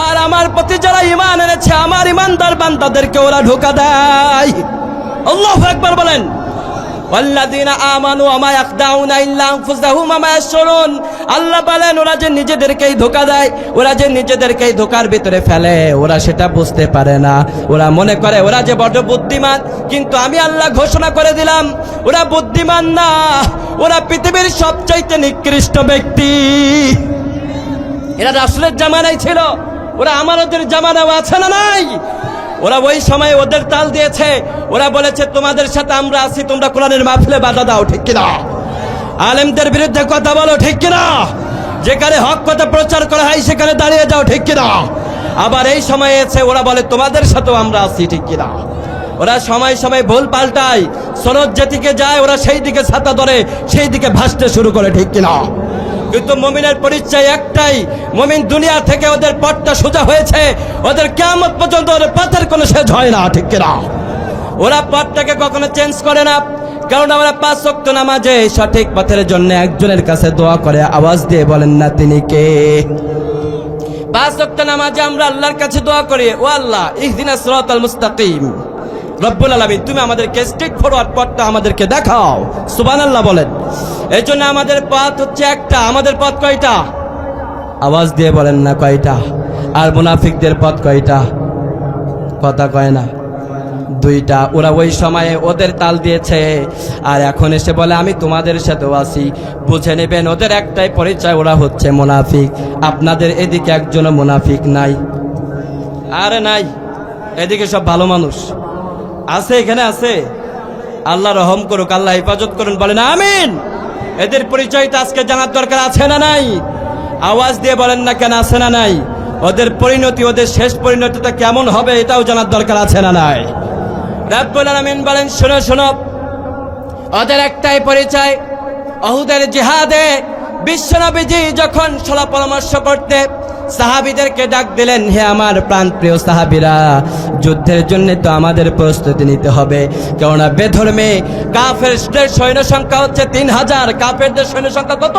আর আমার প্রতি যারা ঈমান এনেছে আমার ঈমানদার বান্দাদেরকে ওরা ধোঁকা দেয়। আল্লাহু আকবার বলেন। ওয়াল্লাযীনা আমানু ওয়া মা ইয়াখদাউনা ইল্লা আনফুসাহুম ওয়া মা ইয়াশউরুন। আল্লাহ বলেন ওরা যে নিজেদেরকেই ধোঁকা দেয়, ওরা যে নিজেদেরকেই ধোঁকার ভিতরে ফেলে, ওরা সেটা বুঝতে পারে না। ওরা মনে করে ওরা যে বড় বুদ্ধিমান, কিন্তু আমি আল্লাহ ঘোষণা করে দিলাম ওরা বুদ্ধিমান না, ওরা পৃথিবীর সবচাইতে নিকৃষ্ট ব্যক্তি। এরা রাসূলের জামানায় ছিল, ওরা আমাদের জামানাও আছে না নাই? ওরা ওই সময় ওদের তাল দিয়েছে, ওরা বলেছে তোমাদের সাথে আমরা আছি, তোমরা কোরআনের মাহফিলে বাধা দাও, ঠিক কিনা? আলেমদের বিরুদ্ধে কথা বলো, ঠিক কিনা? যেখানে হক কথা প্রচার করা হয় সেখানে দাঁড়িয়ে যাও, ঠিক কিনা? আবার এই সময়ে এসে ওরা বলে তোমাদের সাথেও আমরা আছি, ঠিক কিনা? ওরা সময় সময় ভুল পাল্টায়, সনদ যেদিকে যায় ওরা সেই দিকে ছাতা ধরে সেই দিকে ভাসতে শুরু করে, ঠিক কিনা? কিন্তু মুমিনের পরিচয় একটাই, মুমিন দুনিয়া থেকে ওদের পথটা সোজা হয়েছে, ওদের কিয়ামত পর্যন্ত ওদের পথের কোনো শেষ হয় না, ঠিক কিনা? ওরা পথটাকে কখনো চেঞ্জ করে না, কারণ আমরা 5 ওয়াক্ত নামাজে সঠিক পথের জন্য একজনের কাছে দোয়া করে, আওয়াজ দিয়ে বলেন না তিনি কে? 5 ওয়াক্ত নামাজে আমরা আল্লাহর কাছে দোয়া করি, ও আল্লাহ ইহদিনাস সিরাতাল মুস্তাকিম, রব্বুল আলামিন তুমি আমাদেরকে স্ট্রেট ফরওয়ার্ড পথটা আমাদেরকে দেখাও, সুবহানাল্লাহ বলেন। এই জন্য আমাদের পথ হচ্ছে একটা, আমাদের পথ কয়টা? আওয়াজ দিয়ে বলেন না কয়টা? আর মুনাফিকদের পথ কয়টা? কথা কয় না, 2টা। ওরা ওই সময়ে ওদের তাল দিয়েছে, আর এখন এসে বলে আমি তোমাদের সাথেও আছি। বুঝে নেবেন ওদের একটাই পরিচয়, ওরা হচ্ছে মুনাফিক। আপনাদের এদিকে একজনও মুনাফিক নাই? আরে নাই, এদিকে সব ভালো মানুষ আছে, এখানে আছে। আল্লাহ রহম করুক, আল্লাহ হেফাজত করুন, বলেন আমিন। এদের পরিচয়টা আজকে জানার দরকার আছে না নাই? আওয়াজ দিয়ে বলেন না কেন, আছে না নাই? ওদের পরিণতি, ওদের শেষ পরিণতিটা কেমন হবে এটাও জানার দরকার আছে না নাই? রব্বুল আলামিন বলেন শোনো শোনো, ওদের একটাই পরিচয়, উহুদের জিহাদে বিশ্বনবীজি যখন সলা পরামর্শ করতে সাহাবীদেরকে ডাক দিলেন, হে আমার প্রাণপ্রিয় সাহাবীরা, যুদ্ধের জন্য তো আমাদের প্রস্তুতি নিতে হবে, কেননা বেধর্মে কাফেরদের সৈন্য সংখ্যা হচ্ছে 3000। কাফেরদের সৈন্য সংখ্যা কত?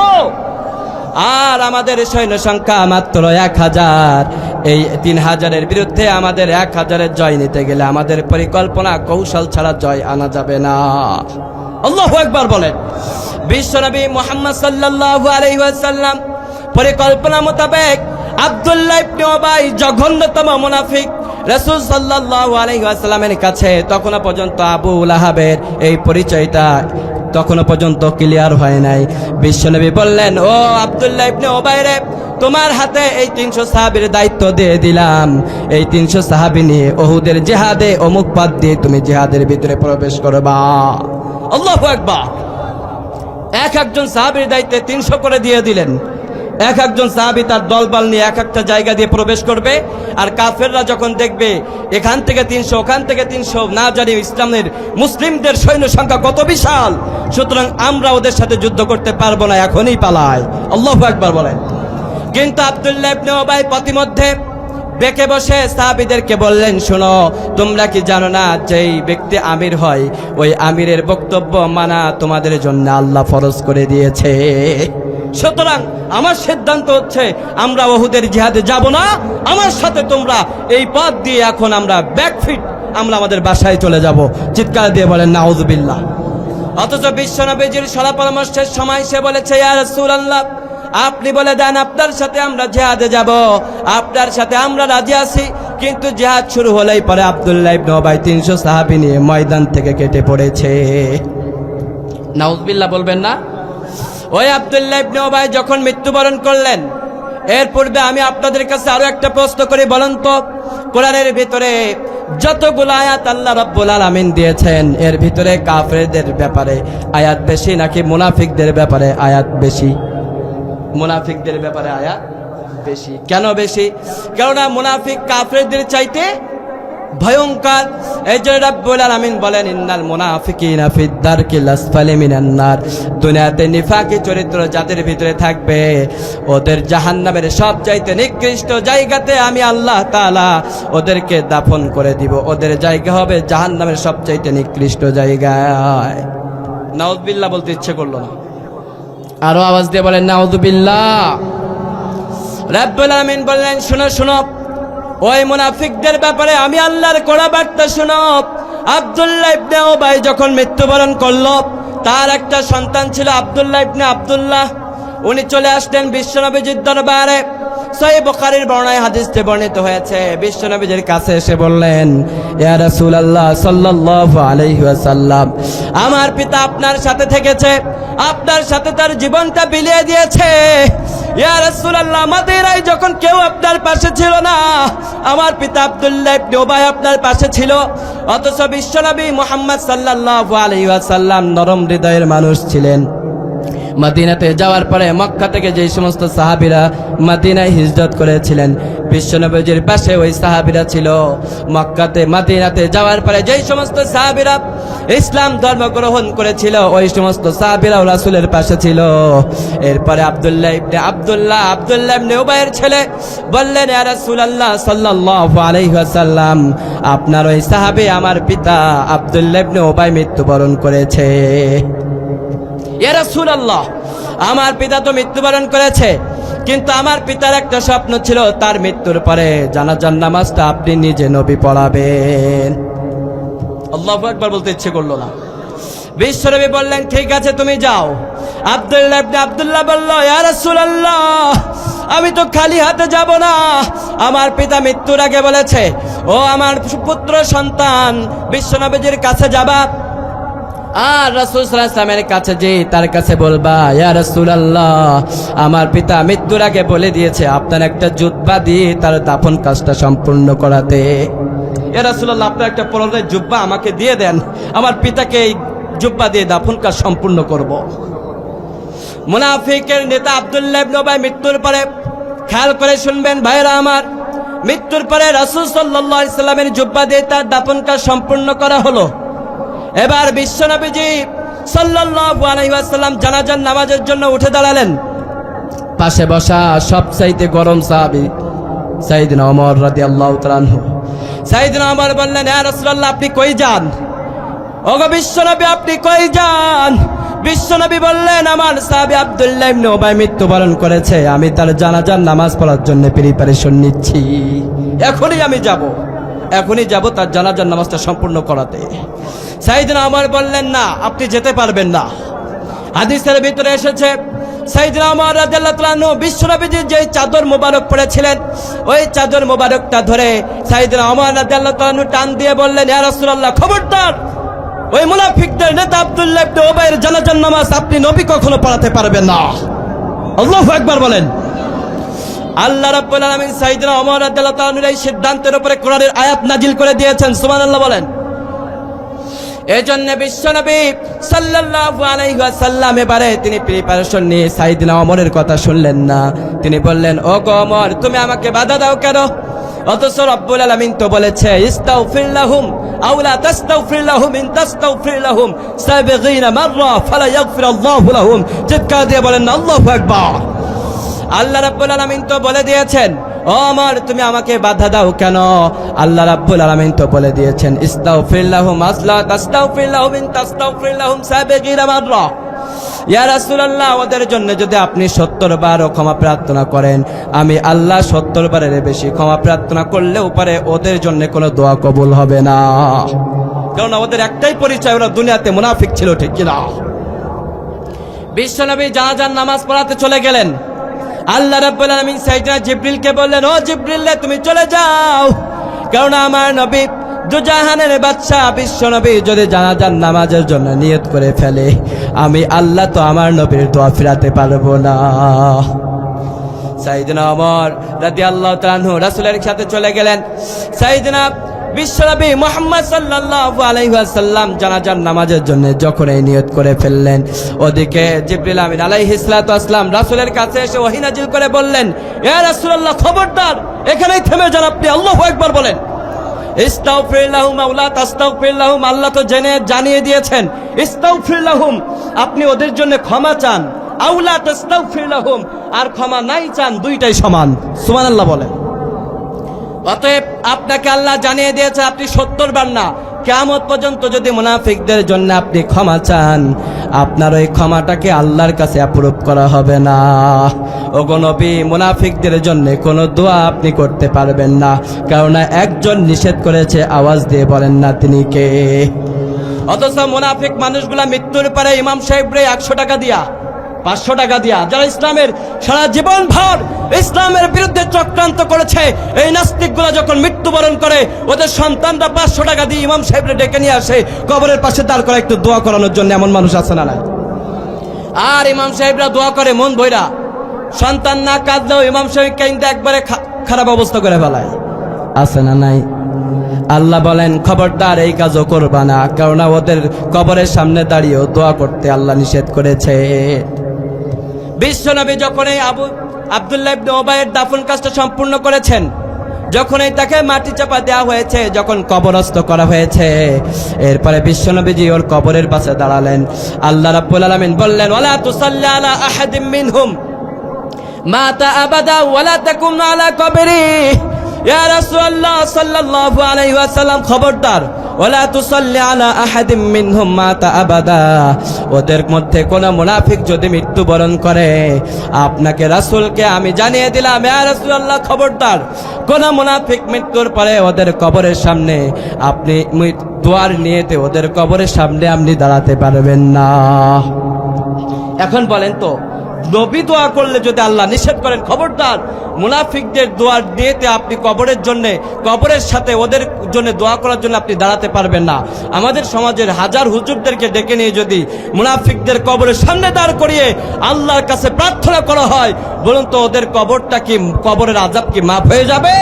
আর আমাদের সৈন্য সংখ্যা মাত্র 1000। এই 3000-এর বিরুদ্ধে আমাদের 1000-এর জয় নিতে গেলে আমাদের পরিকল্পনা কৌশল ছাড়া জয় আনা যাবে না। আল্লাহু আকবার বলেন। বিশ্বনবী মুহাম্মদ সাল্লাল্লাহু আলাইহি ওয়াসাল্লাম পরিকল্পনা মোতাবেক আব্দুল্লাহ ইবনে উবাই, জঘন্যতম মুনাফিক, রাসূল সাল্লাল্লাহু আলাইহি ওয়াসাল্লামের কাছে তখনও পর্যন্ত আবু লাহাবের এই পরিচয়টা তখনও পর্যন্ত ক্লিয়ার হয় নাই। বিশ্বনবী বললেন, ও আব্দুল্লাহ ইবনে উবাই রে, তোমার হাতে এই 300 সাহাবীর দায়িত্ব দিয়ে দিলাম। এই 300 সাহাবী নিয়ে উহুদের জিহাদে অমুক পথ দিয়ে তুমি জিহাদের ভিতরে প্রবেশ করবা। আল্লাহু আকবার। একজন সাহাবীর দায়িত্বে 300 করে দিয়ে দিলেন। একজন সাহাবী তার দলবল নিয়ে একটা জায়গা দিয়ে প্রবেশ করবে, আর কাফেররা যখন দেখবে এখান থেকে 300 ওখান থেকে 300, না জানি ইসলামের মুসলিমদের সৈন্য সংখ্যা কত বিশাল, সুতরাং আমরা ওদের সাথে যুদ্ধ করতে পারবো না, এখনই পালায়। আল্লাহু আকবার বলেন। কিন্তু আব্দুল্লাহ ইবনে উবাই প্রতিমধ্যে বেঁকে বসে সাহাবীদেরকে বললেন, শোনো, তোমরা কি জানো না যেই ব্যক্তি আমির হয় ওই আমিরের বক্তব্য মানা তোমাদের জন্য আল্লাহ ফরজ করে দিয়েছে। সুতরাং আমার সিদ্ধান্ত হচ্ছে আমরা উহুদের জিহাদে যাব না, আমার সাথে তোমরা এই পথ দিয়ে এখন আমরা ব্যাকফিট, আমরা আমাদের বাসায় চলে যাব। চিৎকার দিয়ে বলেন নাউযুবিল্লাহ। অথচ বিশ্বনবীজির সলা পরামর্শের সময় সে বলেছে, ইয়া রাসূলুল্লাহ, আপনি বলে দেন আপনার সাথে আমরা জিহাদে যাব, আপনার সাথে আমরা রাজি আছি। কিন্তু জিহাদ শুরু হলেই পরে আব্দুল্লাহ ইবনে উবাই 300 সাহাবী নিয়ে ময়দান থেকে কেটে পড়েছে। নাউযুবিল্লাহ বলবেন না? ওই আব্দুল্লাহ ইবনে উবাই যখন মৃত্যুবরণ করলেন, এর পূর্বে আমি আপনাদের কাছে আরো একটা প্রশ্ন করি, বলেন তো, কোরআনের ভিতরে যতগুলো আয়াত আল্লাহ রাব্বুল আলামিন দিয়েছেন, এর ভিতরে কাফেরদের ব্যাপারে আয়াত বেশি নাকি মুনাফিকদের ব্যাপারে আয়াত বেশি? মুনাফিকদের ব্যাপারে আয়াত বেশি। কেন বেশি? কেননা মুনাফিক কাফেরদের চাইতে ভয়ঙ্কর। এই জন্য রাব্বুল আলামিন বলেন, ইন্নাল মুনাফিকিনা ফিদ দারকিল আসফালি মিনান নার। দুনিয়াতে নিফাকি চরিত্র যাদের ভিতরে থাকবে, ওদের জাহান্নামের সবচাইতে নিকৃষ্ট জায়গাতে আমি আল্লাহ তাআলা ওদেরকে দাফন করে দিব। ওদের জায়গা হবে জাহান্নামের সবচাইতে নিকৃষ্ট জায়গায়। নাউযুবিল্লাহ বলতে ইচ্ছে করলো না, আরো আওয়াজ দিয়ে বলেন নাউযুবিল্লাহ। রাব্বুল আলামিন বললেন, শোনো শোনো, ওই মুনাফিকদের ব্যাপারে আমি আল্লাহর কড়া বার্তা শোনো। আব্দুল্লাহ ইবনে উবাই যখন মৃত্যুবরণ করলো, তার একটা সন্তান ছিল আব্দুল্লাহ ইবনে আব্দুল্লাহ। উনি চলে আসলেন বিশ্বনবীজির দরবারে। সহিহ বুখারীর বর্ণনায় হাদিসে বর্ণিত হয়েছে, বিশ্বনবীজির কাছে এসে বললেন, ইয়া রাসূলুল্লাহ সাল্লাল্লাহু আলাইহি ওয়াসাল্লাম, আমার পিতা আপনার সাথে থেকেছে, আপনার সাথে তার জীবনটা বিলিয়ে দিয়েছে। ইয়া রাসূলুল্লাহ, মদিনায় যখন কেউ আপনার পাশে ছিল না, আমার পিতা আব্দুল্লাহ ইবনে উবাই আপনার পাশে ছিল। অথচ বিশ্বনবী মুহাম্মদ সাল্লাল্লাহু আলাইহি ওয়াসাল্লাম নরম হৃদয়ের মানুষ ছিলেন। মদিনাতে যাওয়ার পরে মক্কা থেকে যেই সমস্ত সাহাবীরা মদিনায় হিজরত করেছিলেন, বিশ্বনবীর পাশে ওই সাহাবীরা ছিল। মদিনাতে যাওয়ার পরে যেই সমস্ত সাহাবীরা ইসলাম ধর্ম গ্রহণ করেছিল, ওই সমস্ত সাহাবীরাও রাসূলের পাশে ছিল। এরপরে আব্দুল্লাহ ইবনে উবাইয়ের ছেলে বললেন, ইয়া রাসূলুল্লাহ সাল্লাল্লাহু আলাইহি ওয়াসাল্লাম, আপনার ওই সাহাবী আমার পিতা আব্দুল্লাহ ইবনে উবাই মৃত্যুবরণ করেছে। ইয়া রাসূলুল্লাহ, আমার পিতা তো মৃত্যুবরণ করেছে, কিন্তু আমার পিতার একটা স্বপ্ন ছিল, তার মৃত্যুর পরে জানাজার নামাজটা আপনি নিজে নবী পড়াবেন। আল্লাহু আকবার বলতে ইচ্ছে করলো না। বিশ্বনবী বললেন, ঠিক আছে তুমি যাও। আব্দুল্লাহ ইবনে আব্দুল্লাহ বলল, ইয়া রাসূলুল্লাহ, আমি তো খালি হাতে যাব না। আমার পিতা মৃত্যুর আগে বলেছে, ও আমার পুত্র সন্তান, বিশ্বনবীজির কাছে যাবা, আর রাসূল সাল্লাল্লাহু আলাইহি ওয়াসাল্লামের কাছে যে তার কাছে বলবা, ইয়া রাসূলুল্লাহ, আমার পিতা মৃত্যুর আগে বলে দিয়েছে আপনার একটা জুব্বা দিয়ে তার দাফন কাজটা সম্পূর্ণ করাতে। ইয়া রাসূলুল্লাহ, আপনার একটা পরনের জুব্বা আমাকে দিয়ে দেন, আমার পিতাকে এই জুব্বা দিয়ে দাফন কাজ সম্পূর্ণ করব। মুনাফিকের নেতা আব্দুল্লাহ ইবনে উবাই মৃত্যুর পরে, খেয়াল করে শুনবেন ভাইরা আমার, মৃত্যুর পরে রাসূল সাল্লাল্লাহু আলাইহি ওয়াসাল্লামের জুব্বা দিয়ে তার দাফন কাজ সম্পূর্ণ করা হলো। এবার বিশ্বনবীজি সাল্লাল্লাহু আলাইহি ওয়াসাল্লাম জানাজার নামাজের জন্য উঠে দাঁড়ালেন। পাশে বসা সবচাইতে গরম সাহাবী সাইয়েদনা ওমর রাদিয়াল্লাহু তাআলা আনহু। সাইয়েদনা ওমর বললেন, ইয়া রাসূলুল্লাহ, আপনি কই যান? ওগো বিশ্বনবী, আপনি কই যান? বিশ্বনবী বললেন, আমার সাহাবী আব্দুল্লাহ ইবনে উবাই মৃত্যুবরণ করেছে, আমি তার জানাজার নামাজ পড়ার জন্য প্রিপারেশন নিচ্ছি। এখনই আমি যাব তার জানাজার নামাজটা সম্পূর্ণ করাতে। সাইয়েদনা ওমর বললেন, না, আপনি যেতে পারবেন না। হাদিসের ভিতরে এসেছে, সাইয়েদনা ওমর রাদিয়াল্লাহু তাআলা আনহু বিশ্বনবীজি যে চাদর মোবারক পরেছিলেন, ওই চাদর মোবারকটা ধরে সাইয়েদনা ওমর রাদিয়াল্লাহু তাআলা আনহু টান দিয়ে বললেন, ইয়া রাসূলুল্লাহ, খবরদার, ওই মুনাফিকদের নেতা আব্দুল্লাহ ইবনে উবাইয়ের জানাজার নামাজ আপনি নবী কখনো পড়াতে পারবেন না। আল্লাহু আকবার বলেন। আল্লাহ রাব্বুল আলামিন সাইয়েদনা ওমর রাদিয়াল্লাহু তাআলা আনহুর এই সিদ্ধান্তের উপরে কোরআনের আয়াত নাজিল করে দিয়েছেন। সুবহানাল্লাহ বলেন। এজন্য বিশ্বনবী সাল্লাল্লাহু আলাইহি ওয়াসাল্লাম এবারে তিনি প্রিপারেশন নিয়ে সাইয়েদনা ওমরের কথা শুনলেন না। তিনি বললেন, ও গো ওমর, তুমি আমাকে বাধা দাও কেন? অথচ রব্বুল আলামিন তো বলেছে, ইস্তাগফির লাহুম আও লা তাস্তাগফির লাহুম ইন তাস্তাগফির লাহুম ৭০ মাররা ফালা ইয়াগফিরুল্লাহু লাহুম। চিৎকার দিয়ে বলেন আল্লাহু আকবার। আল্লাহ রাব্বুল আলামিন তো বলে দিয়েছেন, ও ওমর, তুমি আমাকে বাধা দাও কেন? আল্লাহ রাব্বুল আলামিন তো বলে দিয়েছেন, ইস্তাগফির লাহুম আসলা তাস্তাগফির লাহুম ইন তাস্তাগফির লাহুম ৭০ মাররা। ইয়া রাসূলুল্লাহ, ওদের জন্য যদি আপনি ৭০ বারও ক্ষমা প্রার্থনা করেন, আমি আল্লাহ ৭০ বারের বেশি ক্ষমা প্রার্থনা করলেও পারে ওদের জন্য কোনো দোয়া কবুল হবে না। কারণ ওদের একটাই পরিচয়, ওরা দুনিয়াতে মুনাফিক ছিল, ঠিক কিনা? বিশ্বনবী জানাজার নামাজ পড়াতে চলে গেলেন। আল্লাহ রাব্বুল আলামিন সাইয়েদনা জিবরিলকে বললেন, ও জিবরিল, তুমি চলে যাও, কারণ আমার নবী দুজাহানের বাদশা বিশ্বনবী যদি জানাজার নামাজের জন্য নিয়ত করে ফেলে, আমি আল্লাহ তো আমার নবীর দোয়া ফিরাতে পারবো না। সাইয়েদনা ওমর রাদিয়াল্লাহু তাআলা আনহু রাসূলের সাথে চলে গেলেন। সাইয়েদনা বিশ্বনবী মুহাম্মদ সাল্লাল্লাহু আলাইহি ওয়াসাল্লাম জানাজার নামাজের জন্য যখন এই নিয়ত করে ফেললেন, ওদিকে জিবরিল আমিন আলাইহিস সালাতু ওয়াসসালাম রাসূলের কাছে এসে ওহী নাজিল করে বললেন, ইয়া রাসূলুল্লাহ, খবরদার, এখানেই থেমে যান, আপনি আল্লাহু আকবার বলেন। ইস্তাগফির লাহুম আও লা তাস্তাগফির লাহুম, আল্লাহ তো জানিয়ে দিয়েছেন, ইস্তাগফির লাহুম, আপনি ওদের জন্য ক্ষমা চান, আও লা তাস্তাগফির লাহুম, আর ক্ষমা নাই চান, দুইটাই সমান। সুবহানাল্লাহ বলেন। অতএব আপনাকে আল্লাহ জানিয়ে দিয়েছে, আপনি ৭০ বার না, কিয়ামত পর্যন্ত যদি মুনাফিকদের জন্য আপনি ক্ষমা চান, আপনার ওই ক্ষমাটাকে আল্লাহর কাছে অ্যাপ্রুভ করা হবে না। ওগো নবী, মুনাফিকদের জন্য কোনো দোয়া আপনি করতে পারবেন না, কারণ একজন নিষেধ করেছে। আওয়াজ দিয়ে বলেন না তিনি কে? অথচ মুনাফিক মানুষগুলা মৃত্যুর পরে ইমাম সাহেবরে 100 টাকা দিয়া, 500 টাকা দিয়া, যারা ইসলামের সারা জীবন ভর ইসলামের বিরুদ্ধে চক্রান্ত করেছে, এই নাস্তিকগুলা যখন মৃত্যুবরণ করে ওদের সন্তানরা 500 টাকা দিয়ে ইমাম সাহেবরে ডেকে নিয়ে আসে কবরের পাশে দাঁড় করে একটু দোয়া করানোর জন্য। এমন মানুষ আছে না নাই? আর ইমাম সাহেবরা দোয়া করে মন ভইরা, সন্তান না কাঁদলেও ইমাম সাহেব কিন্তু একবারে খারাপ অবস্থা করে ফেলায়, আছে না নাই? আল্লাহ বলেন খবরদার এই কাজও করবা না, কারণ ওদের কবরের সামনে দাঁড়িয়েও দোয়া করতে আল্লাহ নিষেধ করেছে। বিশ্বনবী যখন এই আব্দুল্লাহ ইবনে উবাইয়ের দাফন কাজটা সম্পূর্ণ করেছেন, যখন এই তাকে মাটি চাপা দেওয়া হয়েছে, যখন কবরস্থ করা হয়েছে, এরপরে বিশ্বনবীজি ওর কবরের পাশে দাঁড়ালেন। আল্লাহ রাব্বুল আলামিন বললেন, ওয়ালা তুসাল্লি আলা আহাদিম মিনহুম মাতা আবাদা ওয়ালা তাকুম আলা কবরি। ইয়া রাসূলুল্লাহ সাল্লাল্লাহু আলাইহি ওয়াসাল্লাম, খবরদার, ওয়ালা তুসাল্লি আলা আহাদিম মিনহুম মাতা আবাদা, ওদের মধ্যে কোন মুনাফিক যদি মৃত্যুবরণ করে, আপনাকে রাসূলকে আমি জানিয়ে দিলাম, ইয়া রাসূলুল্লাহ খবরদার, কোন মুনাফিক মৃত্যুর পরে ওদের কবরের সামনে আপনি দোয়ার নিয়েতে ওদের কবরের সামনে আপনি দাঁড়াতে পারবেন না। এখন বলেন তো, নবী দোয়া করলে যদি আল্লাহ নিষেধ করেন, খবরদার মুনাফিকদের দোয়ার নিয়েতে আপনি কবরের জন্য, কবরের সাথে ওদের জন্য দোয়া করার জন্য আপনি দাঁড়াতে পারবেন না। আমাদের সমাজের হাজার হুজুরদেরকে ডেকে নিয়ে যদি মুনাফিকদের কবরের সামনে দাঁড় করিয়ে আল্লাহর কাছে প্রার্থনা করা হয়, বলুন তো ওদের কবরটা কি, কবরের আযাব কি মাফ হয়ে যাবে?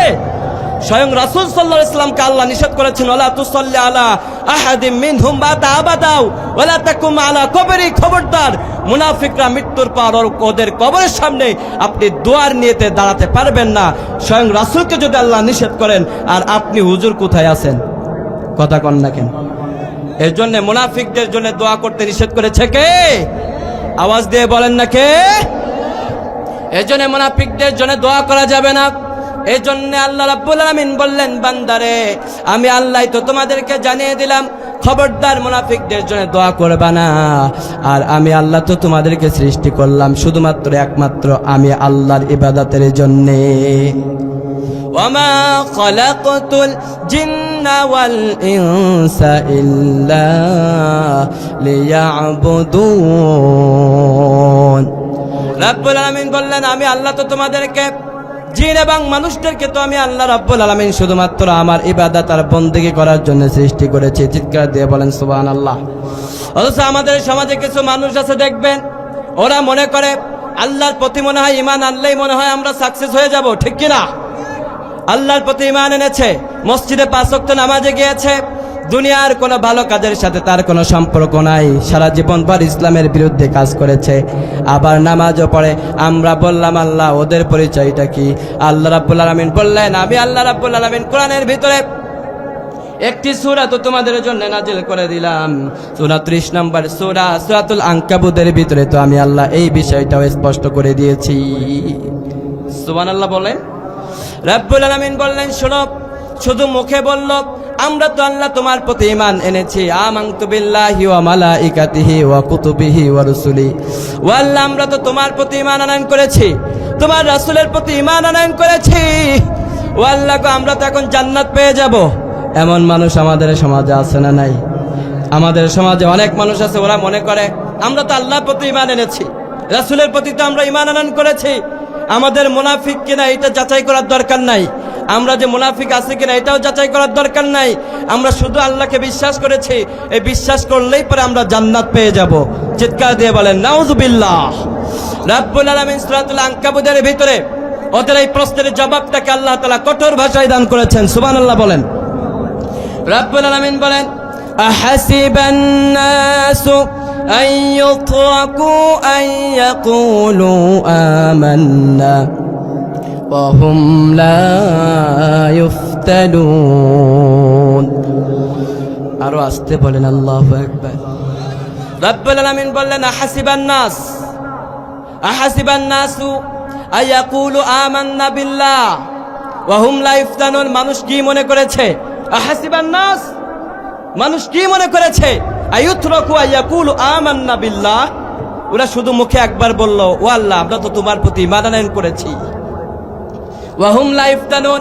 স্বয়ং রাসূল সাল্লাল্লাহু আলাইহি ওয়াসাল্লামকে আল্লাহ নিষেধ করেছেন, ওয়ালা তুসাল্লি আলা আহাদিম মিনহুম মাতা আবাদাও ওয়ালা তাকুম আলা কবরি, খবরদার মুনাফিকরা মৃত্যুর পর ওদের কবরের সামনে আপনি দোয়ার নিয়েতে দাঁড়াতে পারবেন না। স্বয়ং রাসূলকে যদি আল্লাহ নিষেধ করেন, আর আপনি হুজুর কোথায় আছেন? কথা কন না কেন? এর জন্য মুনাফিকদের জন্য দোয়া করতে নিষেধ করেছে কে? আওয়াজ দিয়ে বলেন না কে? এর জন্য মুনাফিকদের জন্য দোয়া করা যাবে না। এই জন্য আল্লাহ রাব্বুল আলামিন বললেন, বান্দারে আমি আল্লাহ তো তোমাদেরকে জানিয়ে দিলাম, খবরদার মুনাফিকদের জন্য দোয়া করবা না। আর আমি আল্লাহ তো তোমাদেরকে সৃষ্টি করলাম শুধুমাত্র একমাত্র আমি আল্লাহর ইবাদতের জন্য। ওয়ামা খালাকতুল জিন্না ওয়াল ইনসা ইল্লা লিয়াবুদুন। রাব্বুল আলামিন বললেন, আমি আল্লাহ তো তোমাদেরকে, জিন এবং মানুষদেরকে তো আমি আল্লাহ রাব্বুল আলামিন শুধুমাত্র আমার ইবাদত আর বন্দেগী করার জন্য সৃষ্টি করেছি। চিৎকার দিয়ে বলেন সুবহানাল্লাহ। অথচ আমাদের সমাজে কিছু মানুষ আছে, দেখবেন ওরা মনে করে আল্লাহর প্রতি মনে হয় ঈমান আনলেই মনে হয় আমরা সাকসেস হয়ে যাব, ঠিক কিনা? আল্লাহর প্রতি ঈমান এনেছে, মসজিদে 5 ওয়াক্ত নামাজে গিয়েছে, দুনিয়ার কোনো ভালো কাজের সাথে তার কোনো সম্পর্ক নাই, সারা জীবন পর ইসলামের বিরুদ্ধে কাজ করেছে, আবার নামাজও পড়ে। আমরা বললাম আল্লাহ, ওদের পরিচয়টা কি? আল্লাহ রাব্বুল আলামিন বললেন, আমি আল্লাহ রাব্বুল আলামিন কোরআনের ভিতরে একটি সূরা তো তোমাদের জন্য নাজিল করে দিলাম, সূরা 30 নম্বর সূরা, সূরাতুল আনকাবুতের ভিতরে তো আমি আল্লাহ এই বিষয়টাও স্পষ্ট করে দিয়েছি। সুবহানাল্লাহ বলেন। রাব্বুল আলামিন বললেন, শোনো, শুধু মুখে বলল আমরা তো আল্লাহ তোমার প্রতি ঈমান এনেছি, আমানতু বিল্লাহি ওয়া মালাইকাতিহি ওয়া কুতুবিহি ওয়া রুসুলি, ও আল্লাহ আমরা তো তোমার প্রতি ঈমান আনয়ন করেছি, তোমার রাসূলের প্রতি ঈমান আনয়ন করেছি, ও আল্লাহ আমরা তো এখন জান্নাত পেয়ে যাব। এমন মানুষ আমাদের সমাজে আছে না নাই? আমাদের সমাজে অনেক মানুষ আছে, ওরা মনে করে আমরা তো আল্লাহর প্রতি ঈমান এনেছি, রাসূলের প্রতি তো আমরা ঈমান আনয়ন করেছি, আমাদের মুনাফিক কিনা এটা যাচাই করার দরকার নাই, আমরা যে মুনাফিক আছে কিনা এটাও যাচাই করার দরকার নাই, আমরা শুধু আল্লাহকে বিশ্বাস করেছি, এই বিশ্বাস করলেই পরে আমরা জান্নাত পেয়ে যাব। চিৎকার দিয়ে বলেন নাউযুবিল্লাহ। রাব্বুল আলামিন সূরাতুল আনকাবুতের ভিতরে ওদের এই প্রশ্নের জবাবটাকে আল্লাহ তাআলা কঠোর ভাষায় দান করেছেন। সুবহানাল্লাহ বলেন। রাব্বুল আলামিন বলেন, আহাসিবান নাসু আন ইউতরাকু আন ইয়াকুলু আমান্না ওয়া হুম লা ইফতানুন। আরো আসতে বলেন আল্লাহু আকবার। রাব্বুল আলামিন বললেন, আহাসিবান নাসু আন ইয়াকুলু আমান্না বিল্লাহ ওয়া হুম লা ইফতানুন। মানুষ কি মনে করেছে? আহাসিবান নাস, মানুষ কি মনে করেছে আইয়ুতরাকু আইয়াকুলু আমান্না বিল্লাহ, ওরা শুধু মুখে একবার বলল ও আল্লাহ আমরা তো তোমার প্রতি ঈমান আনয়ন করেছি, ওয়া হুম লা ইফতানুন,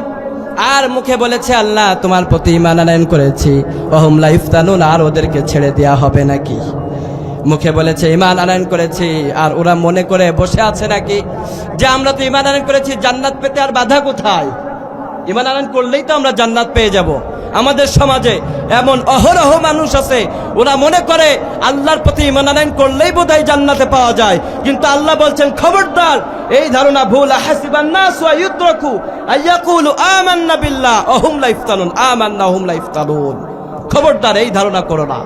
আর মুখে বলেছে আল্লাহ তোমার প্রতি ঈমান আনয়ন করেছি, ওয়া হুম লা ইফতানুন, আর ওদেরকে ছেড়ে দেয়া হবে নাকি? মুখে বলেছে ঈমান আনয়ন করেছি, আর ওরা মনে করে বসে আছে নাকি যে আমরা তো ঈমান আনয়ন করেছি, জান্নাত পেতে আর বাধা কোথায়? ঈমান আনয়ন করলেই তো আমরা জান্নাত পেয়ে যাব। আমাদের সমাজে এমন অহরহ মানুষ আছে, ওরা মনে করে আল্লাহর প্রতি ঈমান আনয়ন করলেই বোধহয় জান্নাতে পাওয়া যায়, কিন্তু আল্লাহ বলছেন খবরদার এই ধারণা ভুল। হাসিবান নাসু আইয়ুতরাকু আইয়াকুলু আমান্না বিল্লাহ ওয়া হুম লা ইফতানুন, আমান্না ওয়া হুম লা ইফতানুন, খবরদার এই ধারণা করো না।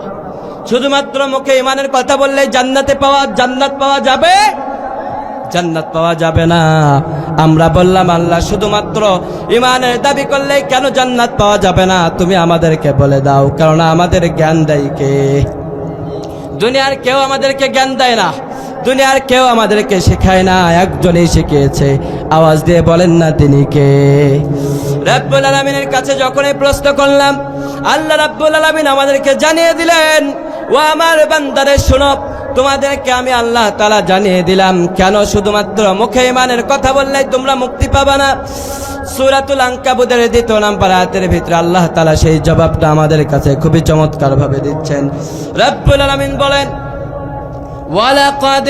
শুধুমাত্র মুখে ঈমানের কথা বললে জান্নাত পাওয়া যাবে? জান্নাত পাওয়া যাবে না। আমরা বললাম আল্লাহ শুধুমাত্র ঈমানের দাবি করলে কেন জান্নাত পাওয়া যাবে না তুমি আমাদেরকে বলে দাও, কারণ আমাদের জ্ঞান দেয় কে? দুনিয়ার কেউ আমাদেরকে জ্ঞান দেয় না, দুনিয়ার কেউ আমাদেরকে শেখায় না, একজনই শিখিয়েছে। আওয়াজ দিয়ে বলেন না তিনি কে? রব্বুল আলামিনের কাছে যখন এই প্রশ্ন করলাম, আল্লাহ রাব্বুল আলামিন আমাদেরকে জানিয়ে দিলেন ও আমার বান্দারে শোনো, তোমাদেরকে আমি আল্লাহ তাআলা জানিয়ে দিলাম কেন শুধুমাত্র মুখে ঈমানের কথা বললেই তোমরা মুক্তি পাবে না। সূরাতুল আনকাবুতের 2 নম্বর আয়াতের ভিতরে আল্লাহ তাআলা সেই জবাবটা আমাদের কাছে খুবই চমৎকার ভাবে দিচ্ছেন। রব্বুল আলামিন বলেন ওয়ালাকাদ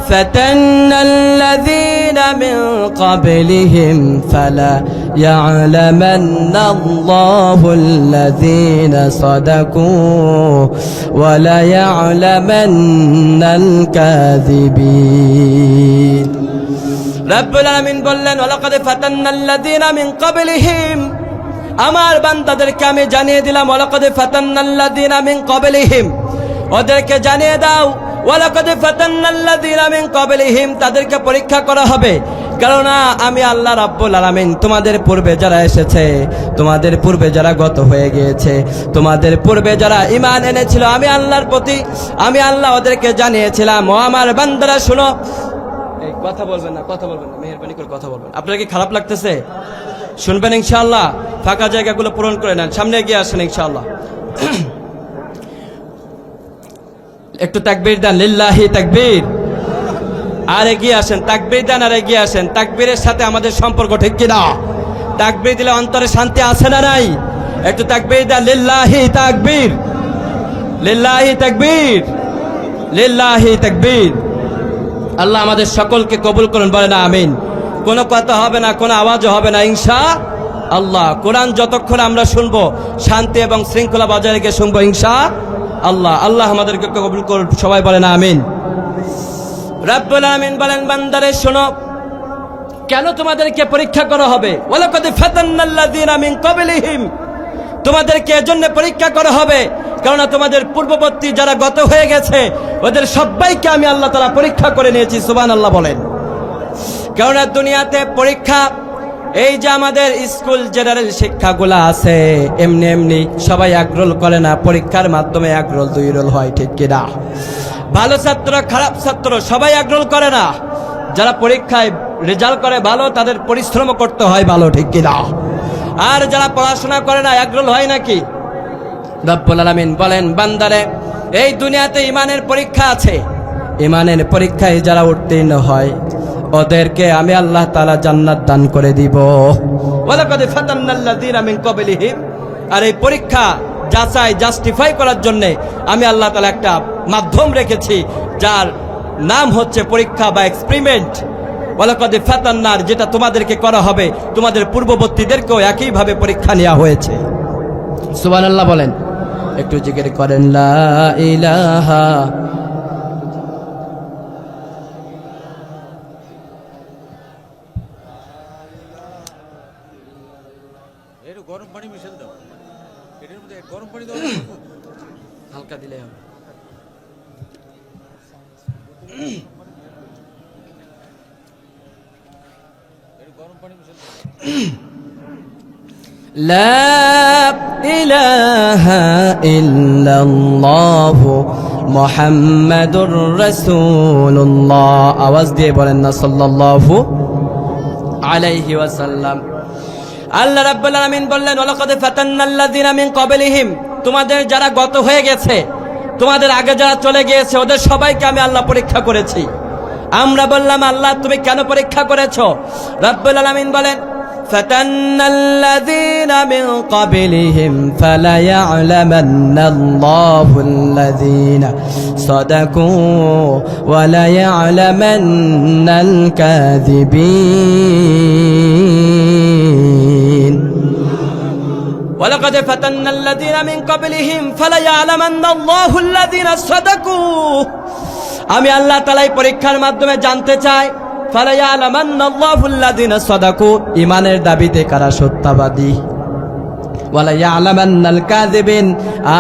ফাতান্না আল্লাযীনা মিন ক্বাবলিহিম ফালা ইয়ালামান্না আল্লাহুল্লাযীনা সাদাকু ওয়া লা ইয়ালামান্নাল কাযিবিন। রব্বুল আলামিন বললেন ওয়ালাকাদ ফাতান্নাল্লাযীনা মিন ক্বাবলিহিম, আমার বান্দাদেরকে আমি জানিয়ে দিলাম ওয়ালাকাদ ফাতান্নাল্লাযীনা মিন ক্বাবলিহিম, ওদেরকে জানিয়ে দাও ওয়ালাকাদ ফাতান্নাল্লাযীনা মিন ক্বাবলিহিম, তাদেরকে পরীক্ষা করা হবে। কেননা আমি আল্লাহ রাব্বুল আলামিন তোমাদের পূর্বে যারা এসেছে, তোমাদের পূর্বে যারা গত হয়ে গিয়েছে, তোমাদের পূর্বে যারা ঈমান এনেছিল আমি আল্লাহর প্রতি, আমি আল্লাহ ওদেরকে জানিয়েছিলাম ও আমার বান্দারা শুনো। এই কথা বলবেন না, মেহেরবানি করে কথা বলবেন। আপনার কি খারাপ লাগতেছে? শুনবেন ইনশাআল্লাহ। ফাঁকা জায়গাগুলো পূরণ করে নেন, সামনে এগিয়ে আসেন ইনশাআল্লাহ। একটু তাকবীর দেন, লিল্লাহি তাকবীর। আর এগিয়ে আসেন, তাকবীর দেন আর এগিয়ে আসেন। তাকবীরের সাথে আমাদের সম্পর্ক ঠিক কিনা? তাকবীর দিলে অন্তরে শান্তি আছে না নাই? একটু তাকবীর দেন, লিল্লাহি তাকবীর, লিল্লাহি তাকবীর, লিল্লাহি তাকবীর। আল্লাহ আমাদের সকলকে কবুল করুন, বলেন আমিন। কোনো কথা হবে না, কোনো আওয়াজও হবে না ইনশাআল্লাহ। কোরআন যতক্ষণ আমরা শুনবো শান্তি এবং শৃঙ্খলা বজায় রেখে শুনবো ইনশাআল্লাহ। আল্লাহ আমাদেরকে কবুল করুন, সবাই বলেন আমিন। রব্বুল আলামিন বলেন বান্দারে শোনো, কেন তোমাদেরকে পরীক্ষা করা হবে? ওয়ালাকাদ ফাতান্নাল্লাযীনা মিন ক্বাবলিহিম, তোমাদেরকে এজন্য পরীক্ষা করা হবে কারণ তোমাদের পূর্ববর্তী যারা গত হয়ে গেছে ওদের সবাইকে আমি আল্লাহ তাআলা পরীক্ষা করে নিয়েছি। সুবহানাল্লাহ বলেন। কারণ দুনিয়াতে পরীক্ষা, এই যে আমাদের স্কুল জেনারেল শিক্ষাগুলো আছে, এমনি এমনি সবাই এক রোল করে না, পরীক্ষার মাধ্যমে 1 রোল 2 রোল হয়, ঠিক কিনা? ভালো ছাত্র খারাপ ছাত্র সবাই এক রোল করে না। যারা পরীক্ষায় রেজাল্ট করে ভালো, তাদের পরিশ্রম করতে হয় ভালো, ঠিক কিনা? আর যারা পড়াশোনা করে না 1 রোল হয় নাকি? রব্বুল আলামিন বলেন বান্দারে, এই দুনিয়াতে ঈমানের পরীক্ষা আছে, ঈমানের পরীক্ষায় যারা উত্তীর্ণ হয় ওদেরকে আমি আল্লাহ তাআলা জান্নাত দান করে দিব। ওয়ালাকাদ ফাতান্নাল্লাযীনা মিন ক্বাবলিহিম, আর এই পরীক্ষা যাচাই জাস্টিফাই করার জন্য আমি আল্লাহ তাআলা একটা মাধ্যম রেখেছি যার নাম হচ্ছে পরীক্ষা বা এক্সপেরিমেন্ট। ওয়ালাকাদ ফাতান্নার, যেটা তোমাদেরকে করা হবে, তোমাদের পূর্ববর্তীদেরকেও একইভাবে পরীক্ষা নেওয়া হয়েছে। সুবহানাল্লাহ বলেন। একটু জিকির করেন লা ইলাহা গরম পানি মিশাল দাও, এটার মধ্যে গরম পানি দাও, হালকা দিলে হবে। গরম পানি মিশাল দাও। লা ইলাহা ইল্লাল্লাহু মুহাম্মাদুর রাসূলুল্লাহ। আওয়াজ দিয়ে বলেন না সাল্লাল্লাহু আলাইহি ওয়াসাল্লাম। আল্লাহ রাব্বুল আলামিন বললেন ওয়ালাকাদ ফাতান্নাল্লাযীনা মিন ক্বাবলিহিম, তোমাদের যারা গত হয়ে গেছে, তোমাদের আগে যারা চলে গিয়েছে ওদের সবাইকে আমি আল্লাহ পরীক্ষা করেছি। আমরা বললাম আল্লাহ তুমি কেন পরীক্ষা করেছো? রব্বুল আলামিন বলেন ফাতান্না আল্লাযীনা মিন ক্বাবলিহিম ফালায়া'লামান্না আল্লাহুল্লাযীনা সাদাকু ওয়া লায়া'লামান্নাল কাযিবিন। ওয়ালাকাদ ফাতান্না আল্লাযীনা মিন ক্বাবলিহিম ফালায়া'লামান্না আল্লাহুল্লাযীনা সাদাকু। আমি আল্লাহ তাআলা এই পরীক্ষার মাধ্যমে জানতে চাই ফালায়া'লামান্না আল্লাহুল্লাযীনা সাদাকু, ঈমানের দাবিতে কারা সত্যবাদী, ওয়ালা ইয়া'লামান্নাল কাযিবিন,